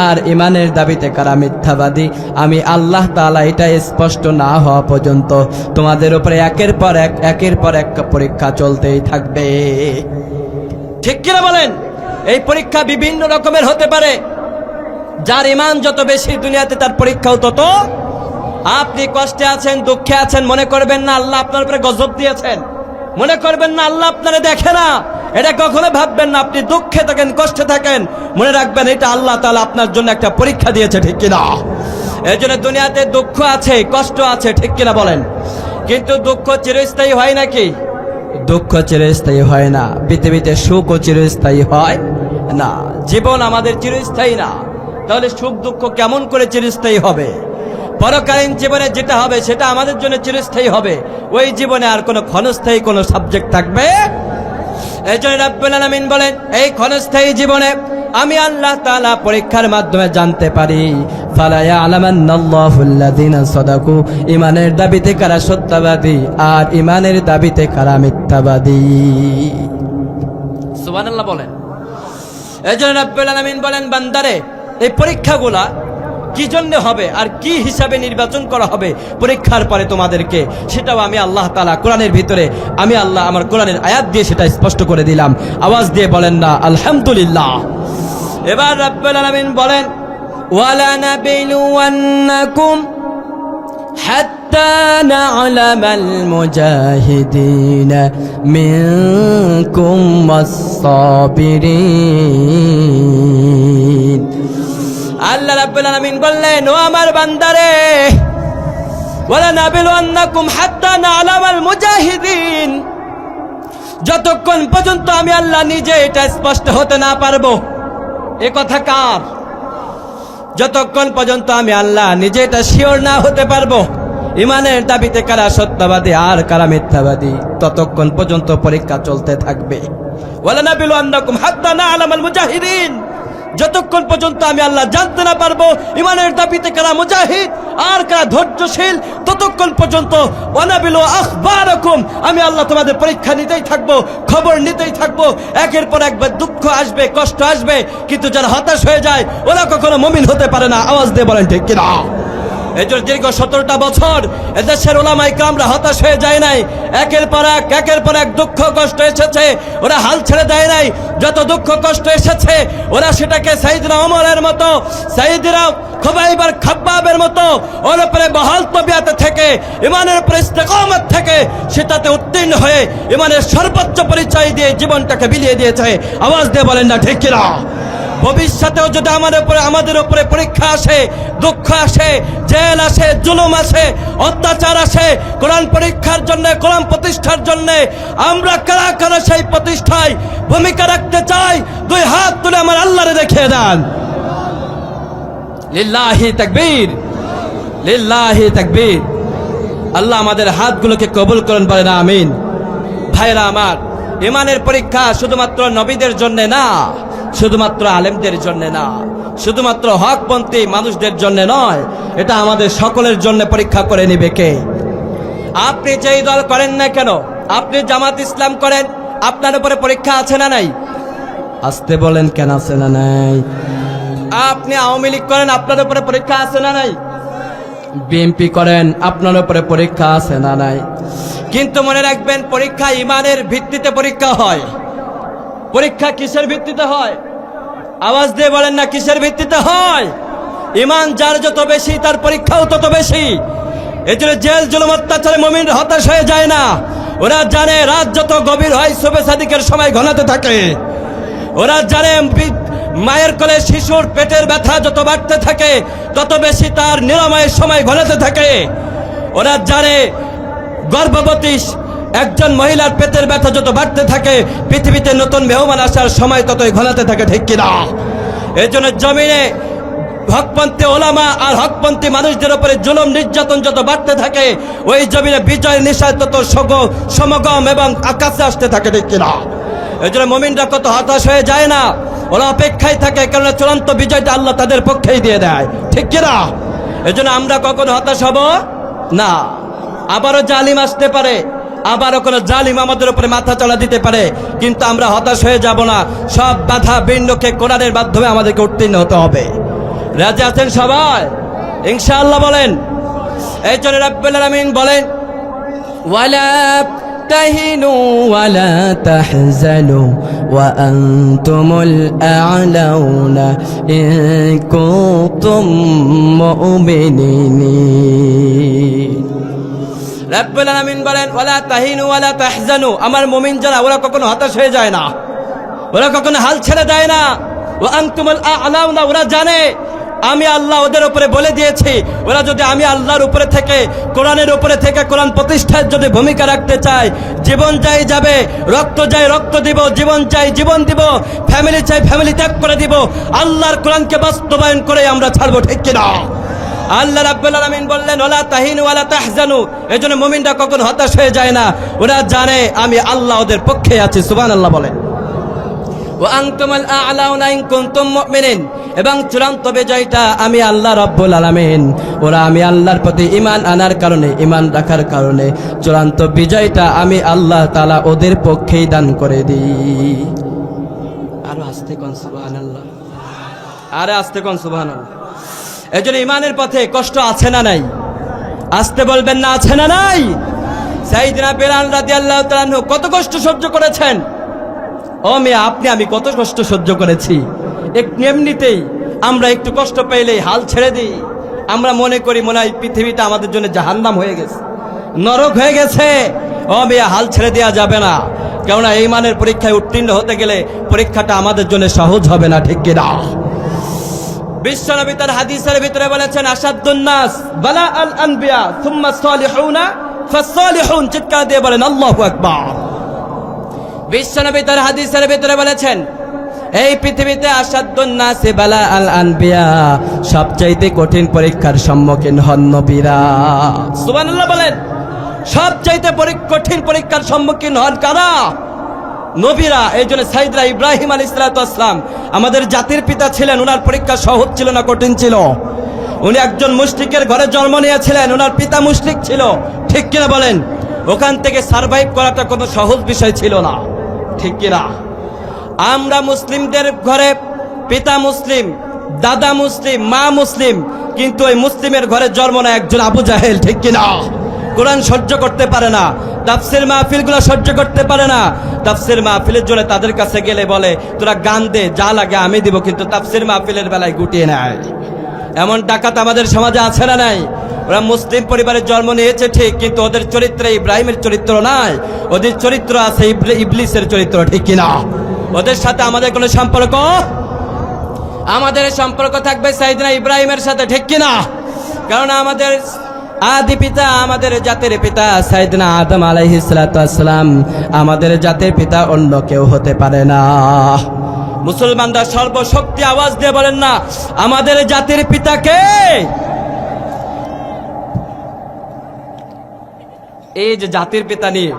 আর ঈমানের দাবিতে কারা মিথ্যাবাদী। আমি আল্লাহ তাআলা এটা স্পষ্ট না হওয়া পর্যন্ত তোমাদের উপরে একের পর এক পরীক্ষা চলতেই থাকবে। ঠিক কিনা বলেন? এই পরীক্ষা বিভিন্ন রকমের হতে পারে। যার ঈমান যত বেশি দুনিয়াতে তার পরীক্ষাও তত। আপনি কষ্টে আছেন, দুঃখে আছেন, মনে করবেন না আল্লাহ আপনার উপরে গজব দিয়েছেন, মনে করবেন না আল্লাহ আপনারে দেখে না, এটা কখনো ভাববেন না। আপনি দুঃখে থাকেন, কষ্টে থাকেন, মনে রাখবেন এটা আল্লাহ তাআলা আপনার জন্য একটা পরীক্ষা দিয়েছে। ঠিক কিনা? এই জন্য দুনিয়াতে দুঃখ আছে, কষ্ট আছে, ঠিক কিনা বলেন? কিন্তু দুঃখ চিরস্থায়ী হয় নাকি? দুঃখ চিরস্থায়ী হয় না। পৃথিবীতে সুখও চিরস্থায়ী হয় না। জীবন আমাদের চিরস্থায়ী না, তাহলে সুখ দুঃখ কেমন করে চিরস্থায়ী হবে? পরকালীন জীবনে যেটা হবে সেটা আমাদের জন্য চিরস্থায়ী হবে। ওই জীবনে আর কোনো ক্ষণস্থায়ী কোনো সাবজেক্ট থাকবে। এই জন্য রব্বুল আলামিন বলেন এই ক্ষণস্থায়ী জীবনে আমি আল্লাহ তাআলা পরীক্ষার মাধ্যমে জানতে পারি ফালায়া'লামান্না আল্লাহুল্লাযীনা সাদাকু, ঈমানের দাবিতে কারা সত্যবাদী আর ঈমানের দাবিতে কারা মিথ্যাবাদী। সুবহানাল্লাহ বলেন। এই জন্য রব্বুল আলামিন বলেন বান্দারে এই পরীক্ষাগুলা কি জন্য হবে আর কি হিসাবে নির্বাচন করা হবে পরীক্ষার পরে তোমাদেরকে, সেটাও আমি আল্লাহ তাআলা কোরআনের ভিতরে আমি আল্লাহ আমার কোরআনের আয়াত দিয়ে সেটা স্পষ্ট করে দিলাম। আওয়াজ দিয়ে বলেন না আলহামদুলিল্লাহ। এবার রব্বুল আলামিন বলেন ওয়ালা নাবিলুওয়ান্নাকুম হাত্তা না'লামাল মুজাহিদিনা মিনকুম ওয়াস-সাবিরিন। আল্লাহ রাব্বুল আলামিন বললেন ও আমার বান্দারে ওয়ালা নাবিলুওয়ান্নাকুম হাত্তা না'লামাল মুজাহিদিন, যতক্ষণ পর্যন্ত আমি আল্লাহ নিজে এটা স্পষ্ট হতে না পারবো। এ কথা কার? যতক্ষণ পর্যন্ত আমি আল্লাহ নিজে এটা শিওর না হতে পারবো ঈমানের দাবিতে কারা সত্যবাদী আর কারা মিথ্যাবাদী, ততক্ষণ পর্যন্ত পরীক্ষা চলতে থাকবে। ওয়ালা নাবিলুওয়ান্নাকুম হাত্তা না'লামাল মুজাহিদিন, যতক্ষণ পর্যন্ত আমি আল্লাহ জানতে না পারবো ঈমানের দাবিতে কারা মুজাহিদ আর কারা ধৈর্যশীল, ততক্ষণ পর্যন্ত ওয়ানাবিলু আখবারাকুম, আমি আল্লাহ তোমাদের পরীক্ষা নিতেই থাকবো, খবর নিতেই থাকবো। একের পর একবার দুঃখ আসবে, কষ্ট আসবে, কিন্তু যারা হতাশ হয়ে যায় ওরা কখনো মুমিন হতে পারে না। আওয়াজ দিয়ে বলেন ঠিক কিনা? এই জন্য দীর্ঘ 17টা বছর এদেশের উলামায়ে কেরামরা হতাশ হয়ে যায় নাই। একের পর এক দুঃখ কষ্ট এসেছে, ওরা হাল ছেড়ে দেয় নাই। যত দুঃখ কষ্ট এসেছে ওরা সেটাকে সাইয়েদনা ওমরের মতো, সাইয়েদনা খুবাইব আর খাব্বাবের মতো ওর উপরে বহাল তবিয়াতে থেকে ঈমানের উপরে ইস্তেকামত থেকে সেটাতে উত্তীর্ণ হয়ে ঈমানের সর্বোচ্চ পরিচয় দিয়ে জীবনটাকে বিলিয়ে দিয়েছে। আওয়াজ দিয়ে বলেন না ঠিক কিনা? ভবিষ্যতেও যদি আমাদের উপরে পরীক্ষা আসে, দুঃখ আসে, জেল আসে, জুলুম আসে, অত্যাচার আসে, কোরআন পরীক্ষার জন্য, কোরআন প্রতিষ্ঠার জন্য আমরা কারা কারা সেই প্রতিষ্ঠায় ভূমিকা রাখতে চাই, দুই হাত তুলে আমার আল্লাহরে দেখিয়ে দেন। লিল্লাহি তাকবীর, লিল্লাহি তাকবীর। আল্লাহ আমাদের হাতগুলোকে কবুল করেন, বলেন আমিন। ভাইরা আমার, ঈমানের পরীক্ষা শুধুমাত্র নবীদের জন্য না, শুধুমাত্র আলেমদের জন্য না, শুধুমাত্র হকপন্থী মানুষদের জন্য নয়, এটা আমাদের সকলের জন্য পরীক্ষা করে নিবে কে? আপনি যেই দল করেন না কেন, আপনি জামাত ইসলাম করেন, আপনার উপরে পরীক্ষা আছে না নাই? আসতে বলেন, কেন আছে না নাই? আপনি আওয়ামী লীগ করেন, আপনার উপরে পরীক্ষা আছে না নাই? বিএনপি করেন, আপনার উপরে পরীক্ষা আছে না নাই? কিন্তু মনে রাখবেন, পরীক্ষা ঈমানের ভিত্তিতে পরীক্ষা হয়। পরীক্ষা কিসের ভিত্তিতে হয়? আওয়াজ দিয়ে বলেন না, কিসের ভিত্তিতে হয়? ঈমান যার যত বেশি তার পরীক্ষাও তত বেশি। এজন্য জেল জুলুম অত্যাচারে মুমিনরা হতাশ হয়ে যায় না। ওরা জানে রাত যত গভীর হয় শুবে সাদিকের সময় ঘনাতে থাকে। ওরা জানে মায়ের কোলে শিশুর পেটের ব্যথা যত বাড়তে থাকে তত বেশি তার নিরাময়ের সময় ঘনাতে থাকে। ওরা জানে গর্ভবতী একজন মহিলার পেটের ব্যথা যত বাড়তে থাকে পৃথিবীতে নতুন মেহমান আসার সময় ততই ঘনাতে থাকে, ঠিক কিনা? এই জন্য জমিনে হকপন্থী ওলামা আর হকপন্থী মানুষদের উপরে জুলুম নির্যাতন যত বাড়তে থাকে ওই জমিনে বিজয়ের নিশায় তত সমাগম এবং আকাশে আসতে থাকে, ঠিক কিনা? এই জন্য মুমিনরা কত হতাশ হয়ে যায় না, ওরা অপেক্ষায় থাকে, কারণ চূড়ান্ত বিজয়টা আল্লাহ তাদের পক্ষেই দিয়ে দেয়, ঠিক কিনা? এই জন্য আমরা কখনো হতাশ হব না। আবারও জালিম আসতে পারে, আবারও কোনো জালিম আমাদের উপরে মাথা চড়া দিতে পারে, কিন্তু আমরা হতাশ হয়ে যাব না। সব বাধা বিন্যকে কোরআনের মাধ্যমে আমাদেরকে উত্তীর্ণ হতে হবে। রাজি আছেন সবাই? ইনশাআল্লাহ বলেন। এই জন্য রাব্বুল আলামিন বলেন, ওয়ালা তাহিনু ওয়ালা তাহজানু ওয়া আনতুমুল আ'লাউনা ইন কুনতুম মুমিনিন। রাব্বুল আলামিন বলেন, ওয়ালা তাহিনু ওয়ালা তাহজানু, আমার মুমিন যারা ওরা কখনো হতাশ হয়ে যায় না, ওরা কখনো হাল ছেড়ে দেয় না। ওয়া আনতুমুল আ'লাউনা, ওরা জানে আমি আল্লাহ ওদের উপরে বলে দিয়েছি। ওরা যদি আমি আল্লাহর উপরে থেকে কোরআনের উপরে থেকে কোরআন প্রতিষ্ঠার যদি ভূমিকা রাখতে চায়, জীবন চাই যাবে, রক্ত চাই রক্ত দিব, জীবন চাই জীবন দিব, ফ্যামিলি চাই ফ্যামিলি ত্যাগ করে দিব, আল্লাহর কোরআনকে বাস্তবায়ন করে আমরা ছাড়বো, ঠিক কিনা? আল্লাহ রাব্বুল আলামিন বললেন, ওয়ালা তাহিনু ওয়ালা তাহজানু, এজন্য মুমিনরা কখনো হতাশ হয়ে যায় না, ওরা জানে আমি আল্লাহ ওদের পক্ষে আছি। সুবহানাল্লাহ বলেন। ওয়া আনতুমুল আ'লাউনা ইন কুনতুম মুমিনিন, এবং চূড়ান্ত বিজয়টা আমি আল্লাহ রাব্বুল আলামিন, ওরা আমি আল্লাহর প্রতি ঈমান আনার কারণে, ঈমান রাখার কারণে চূড়ান্ত বিজয়টা আমি আল্লাহ তাআলা ওদের পক্ষেই দান করে দিই। আরো আস্তে কোন সুবহানাল্লাহ, আরে আস্তে কোন সুবহানাল্লাহ। এই জন্য ঈমানের পথে কষ্ট আছে না নাই? আস্তে বলবেন না, আছে না নাই? সাইয়েদনা বেলাল রাদিয়াল্লাহু তাআলা আনহু কত কষ্ট সহ্য করেছেন। ও মেয়ে, আপনি আমি কত কষ্ট সহ্য করেছি। এমনিতেই আমরা একটু কষ্ট পেলেই হাল ছেড়ে দিই, আমরা মনে করি মনে হয় পৃথিবীটা আমাদের জন্য জাহান্নাম হয়ে গেছে, নরক হয়ে গেছে। ও মেয়ে, হাল ছেড়ে দেওয়া যাবে না, কেননা এই মানের পরীক্ষায় উত্তীর্ণ হতে গেলে পরীক্ষাটা আমাদের জন্য সহজ হবে না, ঠিক কিনা? বিশ্বনবী তার হাদিসের ভিতরে বলেছেন, আসাদুন নাস বালা আল আনবিয়া সুম্মা সালিহুনা ফাসসালিহুন। চিৎকার দিয়ে বলেন আল্লাহু আকবার। বিশ্বনবী তার হাদিসের ভিতরে বলেছেন, এই পৃথিবীতে আসাদুন নাস বালা আল আনবিয়া, সবচাইতে কঠিন পরীক্ষার সম্মুখীন হন নবীরা। সুবহানাল্লাহ বলেন। সবচাইতে কঠিন পরীক্ষার সম্মুখীন হন কারা? নবীরা। এই জন্য সাইয়েদনা ইব্রাহিম আলাইহিস সালাতু ওয়াস সালাম আমাদের জাতির পিতা ছিলেন, ওনার পরীক্ষা সহজ ছিল না কঠিন ছিল? উনি একজন মুশরিকের ঘরে জন্ম নিয়েছিলেন, ওনার পিতা মুশরিক ছিল, ঠিক কিনা বলেন? ওখান থেকে সারভাইভ করাটা কোনো সহজ বিষয় ছিল না, ঠিক কিনা? আমরা মুসলিমদের ঘরে পিতা মুসলিম, দাদা মুসলিম, মা মুসলিম, কিন্তু ওই মুসলিমের ঘরে জন্ম না একজন আবু জাহেল, ঠিক কিনা? কোরআন সহ্য করতে পারে না, তাফসীর মাহফিলগুলো সহ্য করতে পারে না। তাফসীর মাহফিলের জন্য তাদের কাছে গেলে বলে, তোরা গান দে, যা লাগে আমি দিব, কিন্তু তাফসীর মাহফিলের বেলায় গুটিয়ে নেয়। এমন ডাকাত আমাদের সমাজে আছে না নাই? ওরা মুসলিম পরিবারের জন্ম নিয়েছে ঠিক, কিন্তু ওদের চরিত্রে ইব্রাহিমের চরিত্র নাই, ওদের চরিত্র আছে ইবলিসের চরিত্র, ঠিক কিনা? ওদের সাথে আমাদের কোনো সম্পর্ক, আমাদের সম্পর্ক থাকবে সাইয়েদনা ইব্রাহিমের সাথে, ঠিক কিনা? কারণ আমাদের আদি পিতা, আমাদের জাতির পিতা সাইয়েদনা আদম আলাইহিস সালাতু ওয়াস সালাম, আমাদের জাতির পিতা অন্য কেউ হতে পারে না। মুসলমানরা সর্বশক্তি আওয়াজ দিয়ে বলেন না, আমাদের জাতির পিতা কে? এই যে জাতির পিতা নিয়ে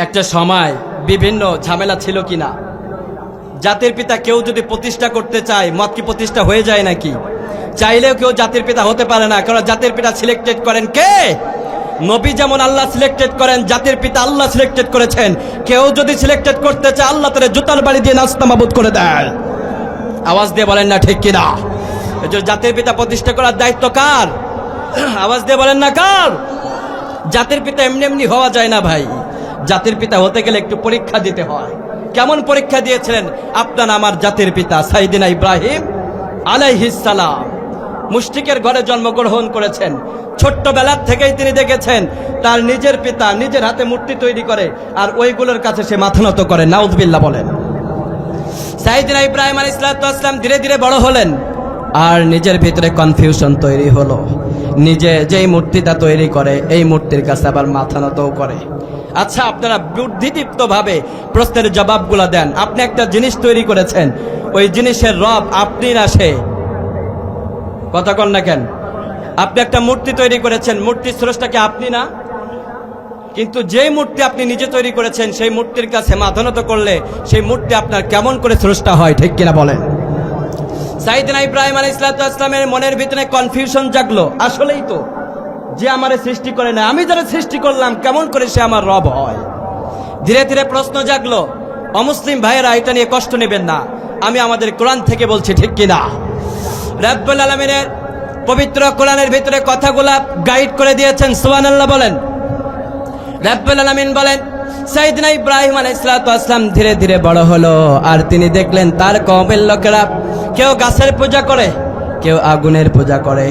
একটা সময় বিভিন্ন ঝামেলা ছিল কিনা? জাতির পিতা কেউ যদি প্রতিষ্ঠা করতে চায়, মত কি প্রতিষ্ঠা হয়ে যায় নাকি? চাইলেও কেউ জাতির পিতা হতে পারে না, কারণ জাতির পিতা সিলেক্টেড করেন কে? নবী যেমন আল্লাহ সিলেক্টেড করেন, জাতির পিতা আল্লাহ সিলেক্টেড করেছেন। কেউ যদি সিলেক্টেড করতে চায়, আল্লাহ তারে জুতার বাড়ি দিয়ে নাস্তামাবুদ করে দেয়। আওয়াজ দিয়ে বলেন না, ঠিক কিনা? এই যে জাতির পিতা প্রতিষ্ঠা করার দায়িত্ব কার? আওয়াজ দিয়ে বলেন না, কার? জাতির পিতা এমনি এমনি হওয়া যায় না ভাই, জাতির পিতা হতে গেলে একটু পরীক্ষা দিতে হয়। কেমন পরীক্ষা দিয়েছিলেন আপনার আমার জাতির পিতা সাইয়েদনা ইব্রাহিম আলাইহিস সালাম? মুশরিকের ঘরে জন্মগ্রহণ করেছেন, ছোট্টবেলার থেকেই তিনি দেখেছেন তার নিজের পিতা নিজের হাতে মূর্তি তৈরি করে আর ওইগুলোর কাছে সে মাথা নত করে। নাউজুবিল্লাহ বলেন। সাইয়েদনা ইব্রাহিম আলাইহিস সালাম ধীরে ধীরে বড় হলেন, আর নিজের ভিতরে কনফিউশন তৈরি হলো। নিজে যেই মূর্তিটা তৈরি করে এই মূর্তির কাছে আবার মাথা নতও করে। আচ্ছা, আপনারা বুদ্ধিদীপ্ত ভাবে প্রশ্নের জবাবগুলো দেন। আপনি একটা জিনিস তৈরি করেছেন, ওই জিনিসের রব আপনি না সে? কথা কন না কেন? আপনি একটা মূর্তি তৈরি করেছেন, মূর্তির স্রষ্টাকে আপনি না? কিন্তু যেই মূর্তি আপনি নিজে তৈরি করেছেন সেই মূর্তির কাছে মাথা নত করলে সেই মূর্তি আপনার কেমন করে স্রষ্টা হয়, ঠিক কিনা বলেন? সাইয়েদনা ইব্রাহিম আলাইহিস সালামের মনের ভিতরে কনফিউশন জাগলো, আসলেই তো যে আমারে সৃষ্টি করে না, আমি যারা সৃষ্টি করলাম কেমন করে সে আমার রব হয়? ধীরে ধীরে প্রশ্ন জাগলো। অমুসলিম ভাইয়েরা এটা নিয়ে কষ্ট নেবেন না, আমি আমাদের কোরআন থেকে বলছি, ঠিক কিনা? রব্বুল আলামিনের পবিত্র কোরআনের ভিতরে কথাগুলা গাইড করে দিয়েছেন, সুবহানাল্লাহ বলেন। রব্বুল আলামিন বলেন, সাইয়েদনা ইব্রাহিম আলাইহিস সালাম ধীরে ধীরে বড় হলো, আর তিনি দেখলেন তার কওমের লোকেরা কেউ গাছের পূজা করে, কেউ আগুনের পূজা করে,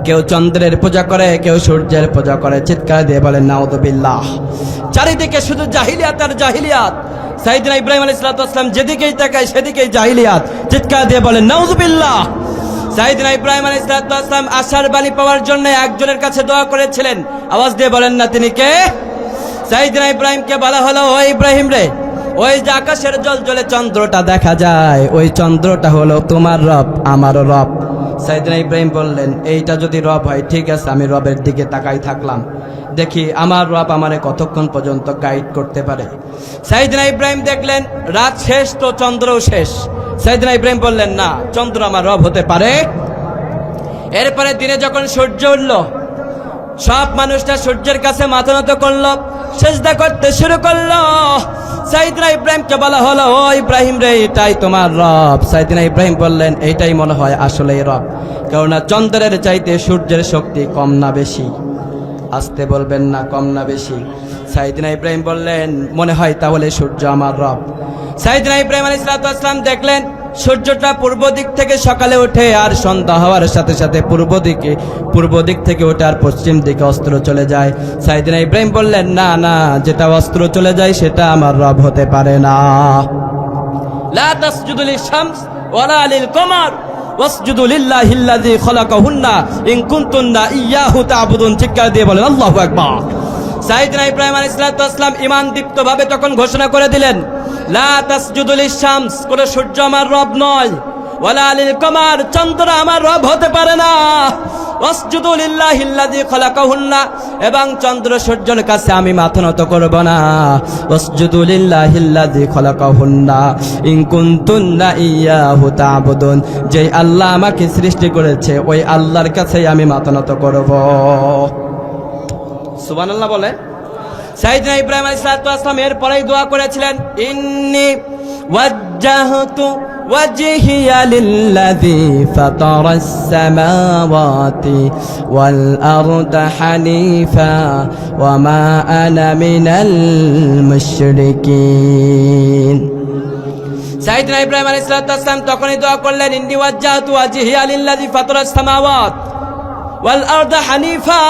কেউ চন্দ্রের পূজা করে, কেউ সূর্যের পূজা করে। চিৎকার দিয়ে বলেন নাউযুবিল্লাহ। চারিদিকে শুধু জাহিলিয়াত আর জাহিলিয়াত। সাইয়েদনা ইব্রাহিম আলাইহিস সালাম যেদিকেই তাকায় সেদিকেই জাহিলিয়াত। চিৎকার দিয়ে বলেন নাউযুবিল্লাহ। সাইয়েদনা ইব্রাহিম আলাইহিস সালাম আশার বাণী পাওয়ার জন্য একজনের কাছে দোয়া করেছিলেন। আওয়াজ দিয়ে বলেন না তিনি কে? সাইয়েদনা ইব্রাহিমকে বলা হলো, ও ইব্রাহিম রে, ওই যে আকাশের জ্বলজ্বলে চন্দ্রটা দেখা যায়, ওই চন্দ্রটা হলো তোমার রব, আমারও রব। সাইয়েদনা ইব্রাহিম বললেন, এইটা যদি রব হয় ঠিক আছে, আমি রবের দিকে তাকাই থাকলাম, দেখি আমার রব আমারে কতক্ষণ পর্যন্ত গাইড করতে পারে। সাইয়েদনা ইব্রাহিম দেখলেন রাত শেষ তো চন্দ্রও শেষ। সাইয়েদনা ইব্রাহিম বললেন, না, চন্দ্র আমার রব হতে পারে। এরপরে দিনে যখন সূর্য উঠল, সব মানুষটা সূর্যের কাছে মাথা নত করলো, সেজদা করতে শুরু করলো। সাইয়েদনা ইব্রাহিমকে বলা হলো, ও ইব্রাহিম রে, এটাই তোমার রব? সাইয়েদনা ইব্রাহিম বললেন, এইটাই মনে হয় আসলেই রব, কেননা চন্দ্রের চাইতে সূর্যের শক্তি কম না বেশি? আসতে বলবেন না, কম না বেশি? সাইয়েদনা ইব্রাহিম বললেন, মনে হয় তাহলে সূর্য আমার রব। সাইয়েদনা ইব্রাহিম আলাইহিস সালাম দেখলেন সূর্যটা পূর্ব দিক থেকে সকালে ওঠে, আর সন্ধ্যা হওয়ার সাথে সাথে পূর্ব দিক থেকে ওঠে, আর পশ্চিম দিকে অস্ত্র চলে যায়। সাইয়েদনা ইব্রাহিম বললেন, না না, যেটা অস্ত্র চলে যায় সেটা আমার রব হতে পারে না। লা তাসজুদু লিশ-শামস ওয়ালা লিল-কমার ওয়াসজুদু লিল্লাহিল্লাযী খালাকাহুন্না ইন কুনতুন্না ইয়্যাহু তা'বুদুন। চিৎকার দিয়ে বলেন আল্লাহু আকবার। সাইয়েদনা ইব্রাহিম আলাইহিস সালাম ঈমান দীপ্তভাবে তখন ঘোষণা করে দিলেন, লা তাসজুদু লিশ-শামস, কোন সূর্য আমার রব নয়, ওয়ালা লিল-কমার, চন্দ্র আমার রব হতে পারে না, ওয়াসজুদু লিল্লাহিল্লাযী খালাকাহুন্না, এবং চন্দ্র সূর্যের কাছে আমি মাথা নত করব না। ওয়াসজুদু লিল্লাহিল্লাযী খালাকাহুন্না ইন কুনতুন্না ইয়্যাহু তা'বুদুন, যেই আল্লাহ আমাকে সৃষ্টি করেছে ওই আল্লাহর কাছেই আমি মাথা নত করব। সুবহানাল্লাহ বলেন। সাইয়েদনা ইব্রাহিম আলাইহিস সালাম এরপরেই দোয়া করেছিলেন, ইন্নী ওয়াজ্জাহতু ওয়াজহিয়া লিল্লাযী ফাতারাস সামাওয়াতি ওয়াল আরদা হানিফা ওয়া মা আনা মিনাল মুশরিকিন। সাইয়েদনা ইব্রাহিম আলাইহিস সালাম তখনই দোয়া করলেন, ইন্নী ওয়াজ্জাহতু ওয়াজহিয়া লিল্লাযী ফাতারাস সামাওয়াত ওয়াল আরদা হানিফা,